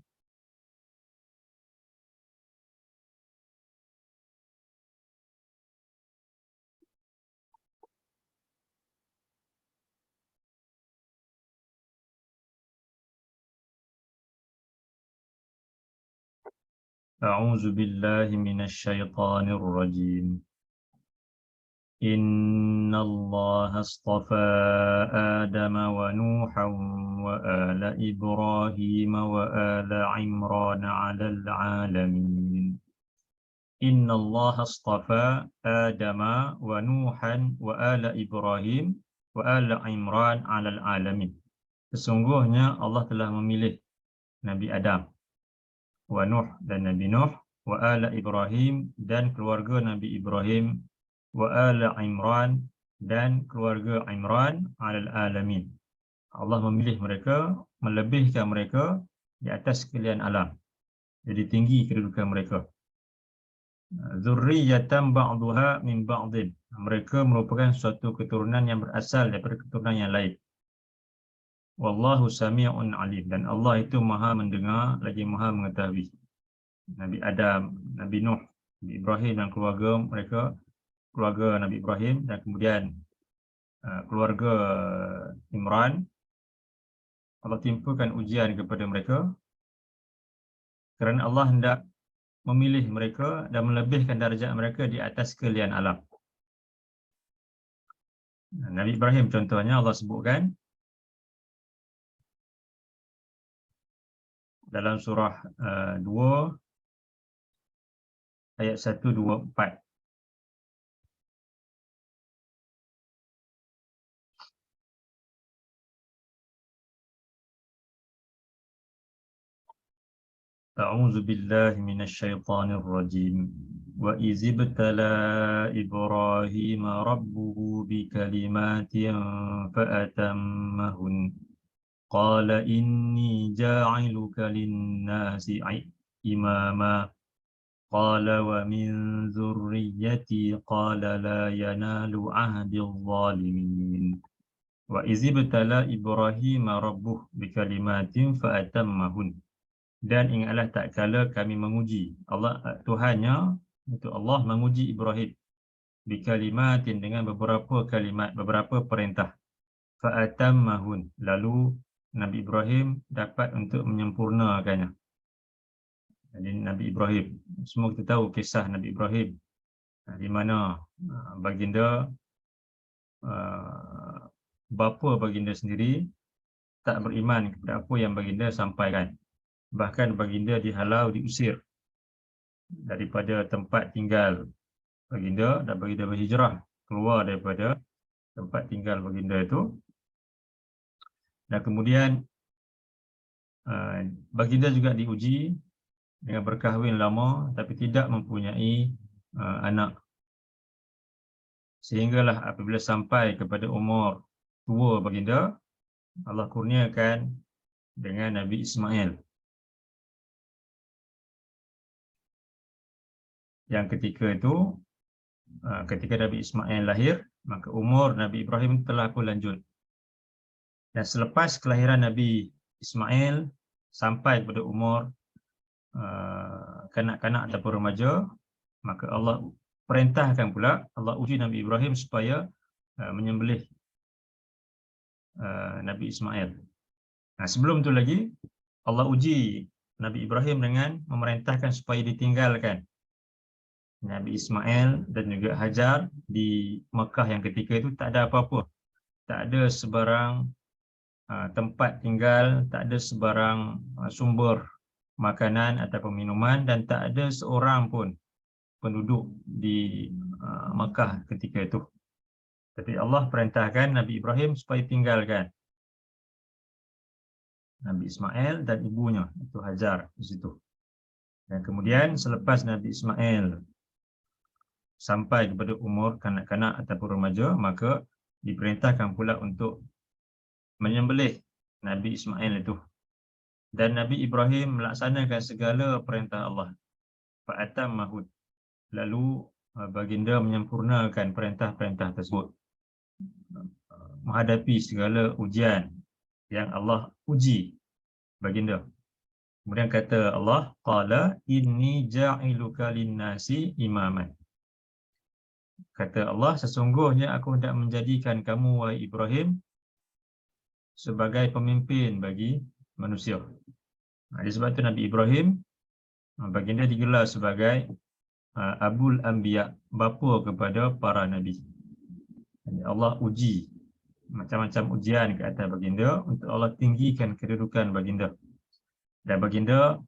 A'udzu billahi minasyaitonir rajim. Inna Allah astafa Adam wa Nuhan wa ala Ibrahim wa ala Imran 'alal 'alamin. Inna Allah astafa Adam wa Nuhan wa ala Ibrahim wa ala Imran 'alal 'alamin. Sesungguhnya Allah telah memilih Nabi Adam, wa Nuh dan Nabi Nuh, wa ala Ibrahim dan keluarga Nabi Ibrahim, wa ala Imran dan keluarga Imran 'alal alamin. Allah memilih mereka, melebihkan mereka di atas sekalian alam. Jadi tinggi kedudukan mereka. Dzurriyyatan ba'daha min ba'din. Mereka merupakan suatu keturunan yang berasal daripada keturunan yang lain. Wallahu sami'un alim. Dan Allah itu Maha mendengar lagi Maha mengetahui. Nabi Adam, Nabi Nuh, Nabi Ibrahim dan keluarga mereka, keluarga Nabi Ibrahim dan kemudian keluarga Imran, Allah timpakan ujian kepada mereka kerana Allah hendak memilih mereka dan melebihkan darjat mereka di atas sekalian alam. Nabi Ibrahim contohnya Allah sebutkan dalam surah 2 ayat 1, 2, 4. A'udzu billahi minasyaitonir rajim. Wa iz ibtala Ibrahim rabbuhu bikalimatin fa'atammahun. Qala inni ja'iluka lin-nasi imama. Qala wa min dzurriyyati qala la yanalu 'ahdil zalimin. Wa iz ibtala Ibrahim rabbuhu bikalimatin fa'atammahun. Dan ingatlah tak kala kami menguji Allah, Tuhannya itu Allah menguji Ibrahim bikalimatin dengan beberapa kalimat, beberapa perintah. Fa'atammahun, lalu Nabi Ibrahim dapat untuk menyempurnakannya. Jadi Nabi Ibrahim, semua kita tahu kisah Nabi Ibrahim di mana baginda bapa baginda sendiri tak beriman kepada apa yang baginda sampaikan. Bahkan baginda dihalau, diusir daripada tempat tinggal baginda dan baginda berhijrah keluar daripada tempat tinggal baginda itu. Dan kemudian baginda juga diuji dengan berkahwin lama tapi tidak mempunyai anak. Sehinggalah apabila sampai kepada umur tua baginda, Allah kurniakan dengan Nabi Ismail. Yang ketika itu, ketika Nabi Ismail lahir, maka umur Nabi Ibrahim telah pun lanjut. Dan selepas kelahiran Nabi Ismail sampai kepada umur kanak-kanak ataupun remaja, maka Allah perintahkan pula, Allah uji Nabi Ibrahim supaya menyembelih Nabi Ismail. Nah, sebelum tu lagi Allah uji Nabi Ibrahim dengan memerintahkan supaya ditinggalkan Nabi Ismail dan juga Hajar di Mekah yang ketika itu tak ada apa-apa. Tak ada sebarang tempat tinggal, tak ada sebarang sumber makanan atau minuman, dan tak ada seorang pun penduduk di Mekah ketika itu. Tapi Allah perintahkan Nabi Ibrahim supaya tinggalkan Nabi Ismail dan ibunya, itu Hajar di situ. Dan kemudian selepas Nabi Ismail sampai kepada umur kanak-kanak ataupun remaja, maka diperintahkan pula untuk menyembelih Nabi Ismail itu. Dan Nabi Ibrahim melaksanakan segala perintah Allah. Fa'atammahud. Lalu baginda menyempurnakan perintah-perintah tersebut. Menghadapi segala ujian yang Allah uji baginda. Kemudian kata Allah, qala inni ja'iluka lin-nasi imaman. Kata Allah, sesungguhnya aku hendak menjadikan kamu, wahai Ibrahim, sebagai pemimpin bagi manusia. Oleh sebab itu Nabi Ibrahim, baginda digelar sebagai Abul Anbiya, bapa kepada para Nabi. Allah uji macam-macam ujian ke atas baginda untuk Allah tinggikan kedudukan baginda. Dan baginda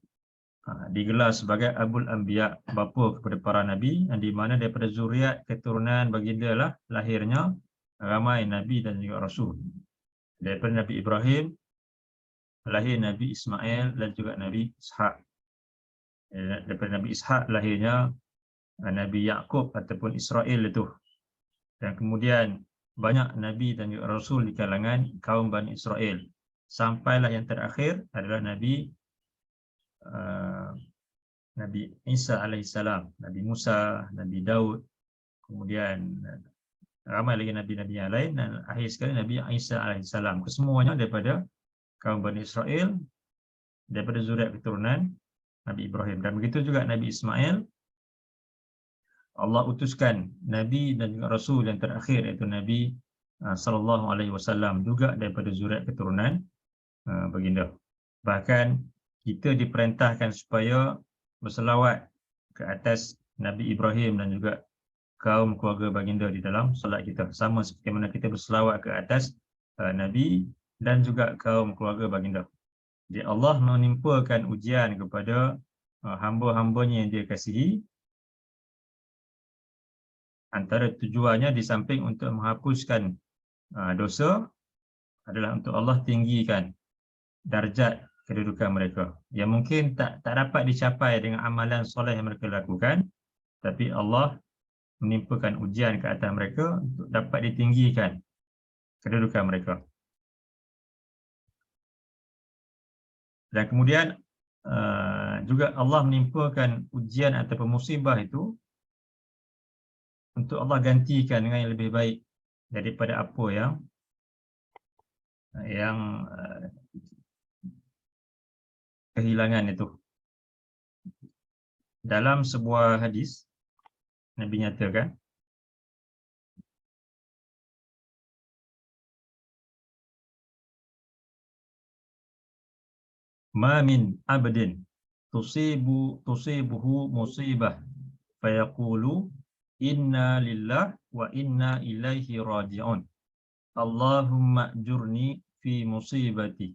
digelar sebagai Abul Anbiya, bapa kepada para Nabi, di mana daripada zuriat keturunan baginda lah lahirnya ramai Nabi dan juga Rasul. Daripada Nabi Ibrahim lahir Nabi Ismail dan juga Nabi Ishaq. Daripada Nabi Ishaq lahirnya Nabi Yaqub ataupun Israel itu. Dan kemudian banyak Nabi dan juga Rasul di kalangan kaum Bani Israel. Sampailah yang terakhir adalah Nabi Isa alaihissalam, Nabi Musa, Nabi Daud, kemudian ramai lagi Nabi-Nabi yang lain, dan akhir sekali Nabi Isa alaihissalam. Kesemuanya daripada kaum Bani Israel, daripada zuriat keturunan Nabi Ibrahim. Dan begitu juga Nabi Ismail, Allah utuskan Nabi dan juga Rasul yang terakhir, iaitu Nabi SAW, juga daripada zuriat keturunan baginda. Bahkan kita diperintahkan supaya berselawat ke atas Nabi Ibrahim dan juga kaum keluarga baginda di dalam solat kita, sama seperti mana kita berselawat ke atas Nabi dan juga kaum keluarga baginda. Jadi Allah menimpakan ujian kepada hamba-hambanya yang Dia kasihi. Antara tujuannya di samping untuk menghapuskan dosa adalah untuk Allah tinggikan darjat kedudukan mereka, yang mungkin tak dapat dicapai dengan amalan soleh yang mereka lakukan, tapi Allah menimpakan ujian ke atas mereka untuk dapat ditinggikan kedudukan mereka. Dan kemudian juga Allah menimpakan ujian ataupun musibah itu untuk Allah gantikan dengan yang lebih baik daripada apa yang kehilangan itu. Dalam sebuah hadis Nabi nyatakan, ma min abdin tusibuhu musibah fayaqulu inna lillah wa inna ilaihi raji'un. Allahumma ajurni fi musibati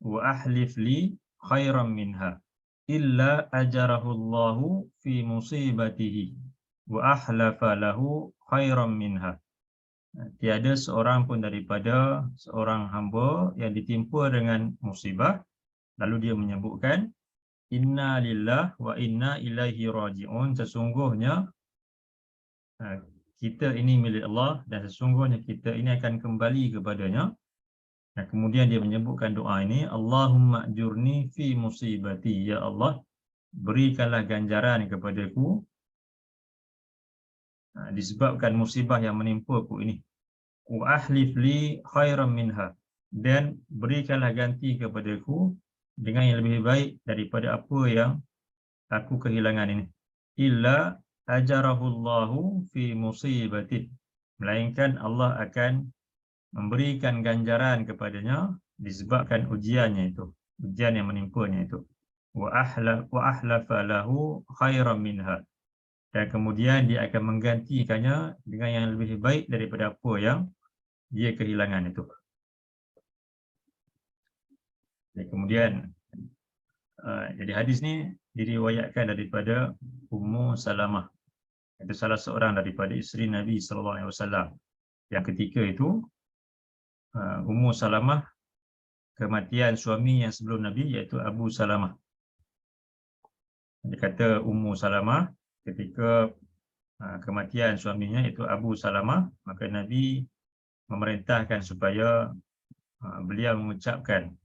wa ahlif li khairan minha illa ajarahullahu fi musibatihi wa ahlafa lahu khairan minha. Tiada seorang pun daripada seorang hamba yang ditimpa dengan musibah lalu dia menyebutkan inna lillah wa inna ilaihi raji'un, sesungguhnya kita ini milik Allah dan sesungguhnya kita ini akan kembali kepadanya. Dan kemudian dia menyebutkan doa ini, Allahumma ajurni fi musibati, ya Allah berikanlah ganjaran kepadaku disebabkan musibah yang menimpaku ini. Wa ahlif li khairan minha, dan berikanlah ganti kepadaku dengan yang lebih baik daripada apa yang aku kehilangan ini. Illa ajarahullahu fi musibati, melainkan Allah akan memberikan ganjaran kepadanya disebabkan ujiannya itu, ujian yang menimpanya itu. wa ahlafa lahu khairan minha, dan kemudian dia akan menggantikannya dengan yang lebih baik daripada apa yang dia kehilangan itu. Dan kemudian jadi hadis ni diriwayatkan daripada Ummu Salamah. Itu salah seorang daripada isteri Nabi sallallahu alaihi wasallam. Yang ketika itu Ummu Salamah kematian suami yang sebelum Nabi, iaitu Abu Salamah. Dia kata Ummu Salamah ketika kematian suaminya iaitu Abu Salamah, maka Nabi memerintahkan supaya beliau mengucapkan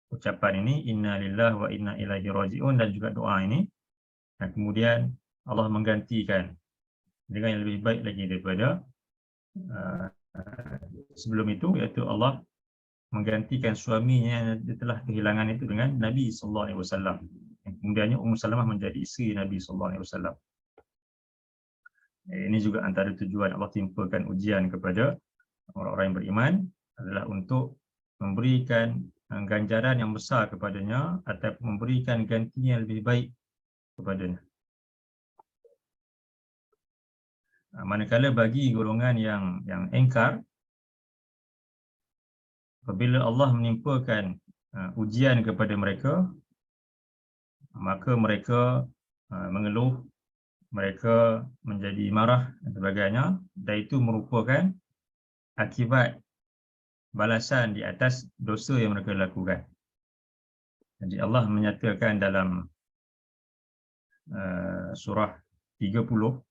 ucapan ini, inna lillahi wa inna ilaihi raji'un, dan juga doa ini, dan kemudian Allah menggantikan dengan yang lebih baik lagi daripada sebelum itu, iaitu Allah menggantikan suaminya yang telah kehilangan itu dengan Nabi sallallahu alaihi wasallam. Kemudiannya Ummu Salamah menjadi isteri Nabi sallallahu alaihi wasallam. Ini juga antara tujuan Allah timpakan ujian kepada orang-orang yang beriman adalah untuk memberikan ganjaran yang besar kepadanya atau memberikan ganti yang lebih baik kepadanya. Manakala bagi golongan yang engkar, apabila Allah menimpakan ujian kepada mereka, maka mereka mengeluh, mereka menjadi marah dan sebagainya, dan itu merupakan akibat balasan di atas dosa yang mereka lakukan. Jadi Allah menyatakan dalam surah 30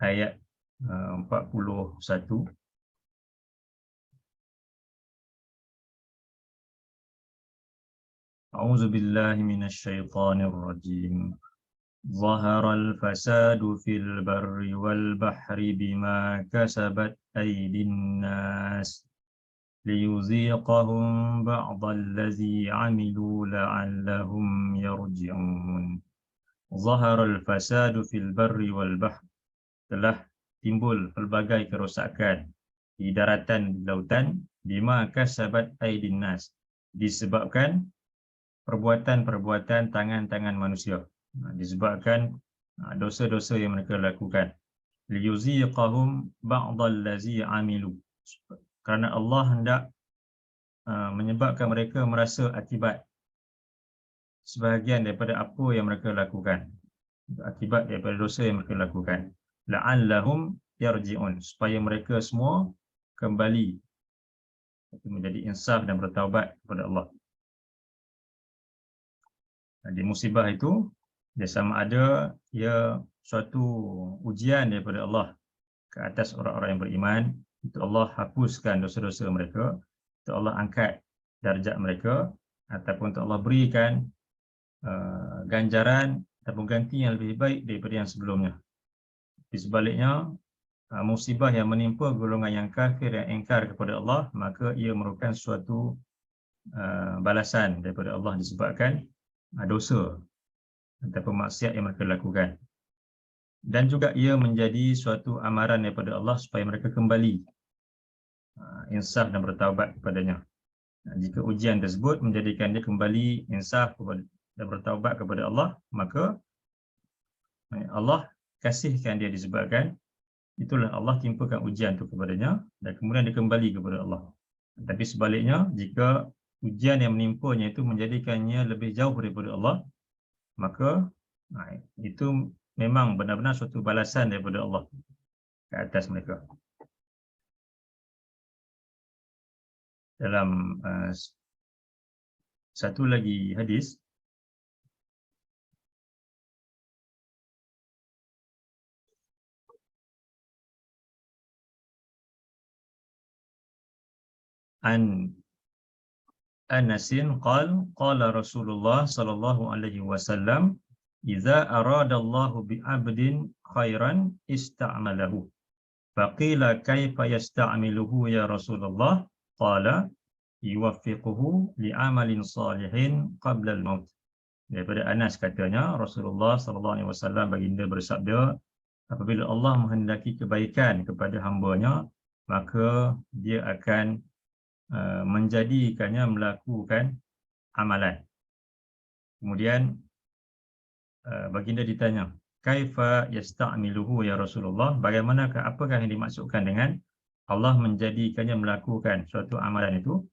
ayat 41, A'udzu billahi minasyaitonir rajim. Zaharal fasadu fil barri wal bahri bima kasabat aydin nas liyuziqahum ba'dallazi 'amilu la'allahum yarji'un. Zaharal fasadu fil barri wal bahri, telah timbul pelbagai kerosakan di daratan di lautan, bima kasabat aydin nas, disebabkan perbuatan-perbuatan tangan-tangan manusia, disebabkan dosa-dosa yang mereka lakukan. Liyuziqahum ba'dallazi 'amilu, kerana Allah hendak menyebabkan mereka merasa akibat sebahagian daripada apa yang mereka lakukan, akibat daripada dosa yang mereka lakukan. La'allahum yarji'un, supaya mereka semua kembali menjadi insaf dan bertaubat kepada Allah. Di musibah itu, dia sama ada ia suatu ujian daripada Allah ke atas orang-orang yang beriman, untuk Allah hapuskan dosa-dosa mereka, untuk Allah angkat darjat mereka, ataupun untuk Allah berikan ganjaran ataupun ganti yang lebih baik daripada yang sebelumnya. Di sebaliknya, musibah yang menimpa golongan yang kafir yang ingkar kepada Allah, maka ia merupakan suatu balasan daripada Allah disebabkan dosa ataupun maksiat yang mereka lakukan, dan juga ia menjadi suatu amaran daripada Allah supaya mereka kembali insaf dan bertaubat kepadanya. Jika ujian tersebut menjadikan dia kembali insaf dan bertaubat kepada Allah, maka Allah kasihkan dia disebabkan itulah Allah timpakan ujian itu kepadanya, dan kemudian dia kembali kepada Allah. Tapi sebaliknya, jika ujian yang menimpanya itu menjadikannya lebih jauh daripada Allah, maka itu memang benar-benar suatu balasan daripada Allah ke atas mereka. Dalam satu lagi hadis, an Anasin qala Rasulullah sallallahu alaihi wasallam, idza aradallahu bi'abdin khairan ista'malahu. Faqila kaifa yasta'miluhu ya Rasulullah? Qala yuwaffiquhu li'amalin salihin qabla al-maut. Daripada Anas katanya, Rasulullah sallallahu alaihi wasallam baginda bersabda, Apabila Allah menghendaki kebaikan kepada hamba-Nya, maka dia akan menjadikannya melakukan amalan. Kemudian baginda ditanya, kaifa yasta'miluhu ya Rasulullah? Bagaimanakah, apakah yang dimaksudkan dengan Allah menjadikannya melakukan suatu amalan itu?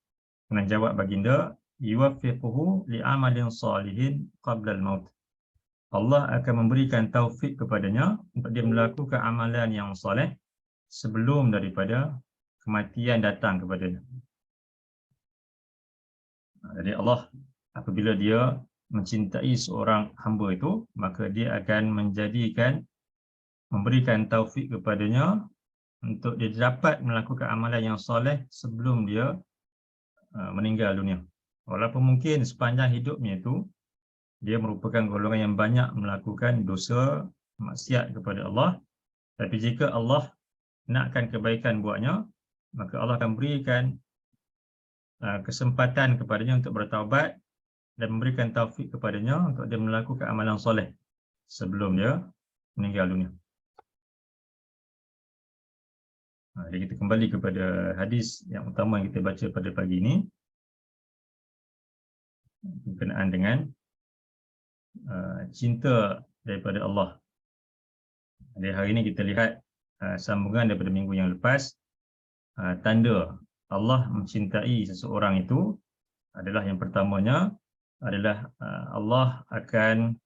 Dengan jawab baginda, yuwaffiquhu li'amalin salihin qabla al-maut. Allah akan memberikan taufik kepadanya untuk dia melakukan amalan yang soleh sebelum daripada kematian datang kepadanya. Jadi Allah apabila dia mencintai seorang hamba itu, maka dia akan memberikan taufik kepadanya untuk dia dapat melakukan amalan yang soleh sebelum dia meninggal dunia. Walaupun mungkin sepanjang hidupnya itu dia merupakan golongan yang banyak melakukan dosa, maksiat kepada Allah, tapi jika Allah nakkan kebaikan buatnya, maka Allah akan berikan kesempatan kepadanya untuk bertaubat dan memberikan taufik kepadanya untuk dia melakukan amalan soleh sebelum dia meninggal dunia. Jadi kita kembali kepada hadis yang utama yang kita baca pada pagi ini berkenaan dengan cinta daripada Allah. Jadi hari ini kita lihat sambungan daripada minggu yang lepas. Tanda Allah mencintai seseorang itu adalah yang pertamanya adalah Allah akan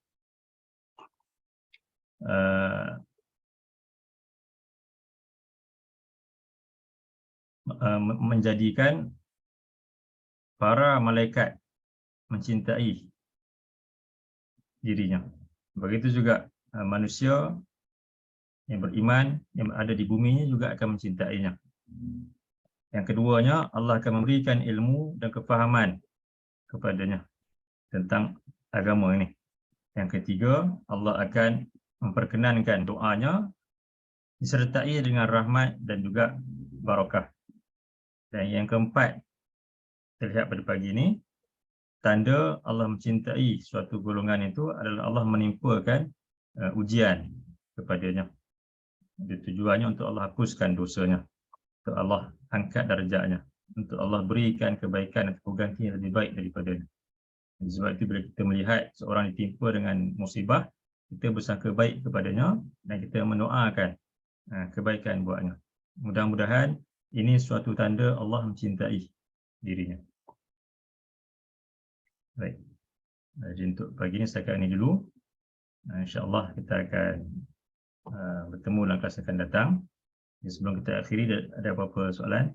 menjadikan para malaikat mencintai dirinya. Begitu juga manusia yang beriman yang ada di bumi juga akan mencintainya. Yang keduanya, Allah akan memberikan ilmu dan kefahaman kepadanya tentang agama ini. Yang ketiga, Allah akan memperkenankan doanya disertai dengan rahmat dan juga barakah. Dan yang keempat, terlihat pada pagi ini, tanda Allah mencintai suatu golongan itu adalah Allah menimpakan ujian kepadanya. Tujuannya untuk Allah hapuskan dosanya, untuk Allah angkat darjatnya, untuk Allah berikan kebaikan atau ganti yang lebih baik daripadanya. Sebab itu bila kita melihat seorang ditimpa dengan musibah, kita bersangka baik kepadanya dan kita mendoakan kebaikan buatnya. Mudah-mudahan ini suatu tanda Allah mencintai dirinya. Baik. Jadi untuk pagi ini setakat ini dulu. InsyaAllah kita akan bertemu dalam kelas akan datang. Jadi sebelum kita akhiri, ada apa-apa soalan?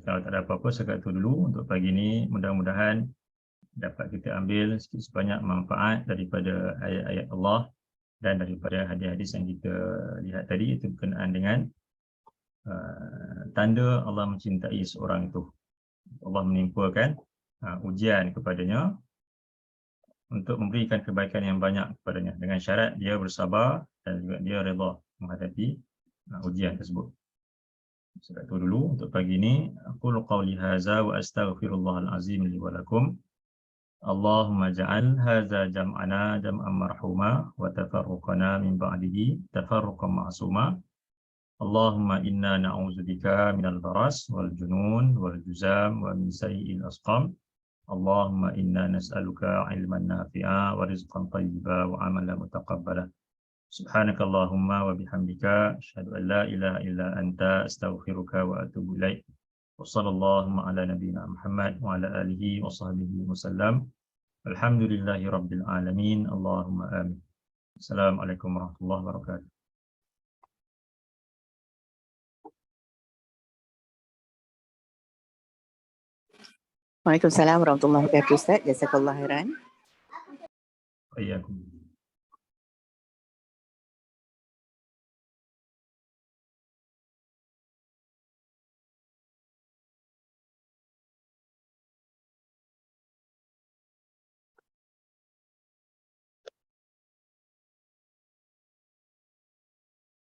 Kalau tak ada apa-apa, sekat itu dulu untuk pagi ini. Mudah-mudahan dapat kita ambil sikit sebanyak manfaat daripada ayat-ayat Allah dan daripada hadis-hadis yang kita lihat tadi. Itu berkenaan dengan tanda Allah mencintai seorang itu. Allah menimpakan ujian kepadanya untuk memberikan kebaikan yang banyak kepadanya, dengan syarat dia bersabar dan juga dia redha menghadapi ujian tersebut. Sekat itu dulu untuk pagi ini. Aqulu qawli hadza wa astaghfirullahal azim li wa lakum. Allahumma ja'al hadza jam'ana jam'an marhuma wa tafarruqana min ba'dihi tafarruqan ma'suma. Allahumma inna na'udzubika minal baras wal junun wal juzam wa min sayyi'il asqam. Allahumma inna nas'aluka ilman nafi'a wa rizqan thayyiba wa amalan mutaqabbala. Subhanakallahumma wa bihamdika asyhadu an la ilaha illa anta astaghfiruka wa atubu ilaik. Wa sallallahu ala nabiyyina Muhammad wa ala alihi wa sahbihi wasallam. Alhamdulillahi rabbil alamin. Allahumma amin. Assalamualaikum warahmatullahi wabarakatuh. Waalaikumsalam warahmatullahi wabarakatuh, Ustaz. Jazakallah khairan. Waalaikumsalam.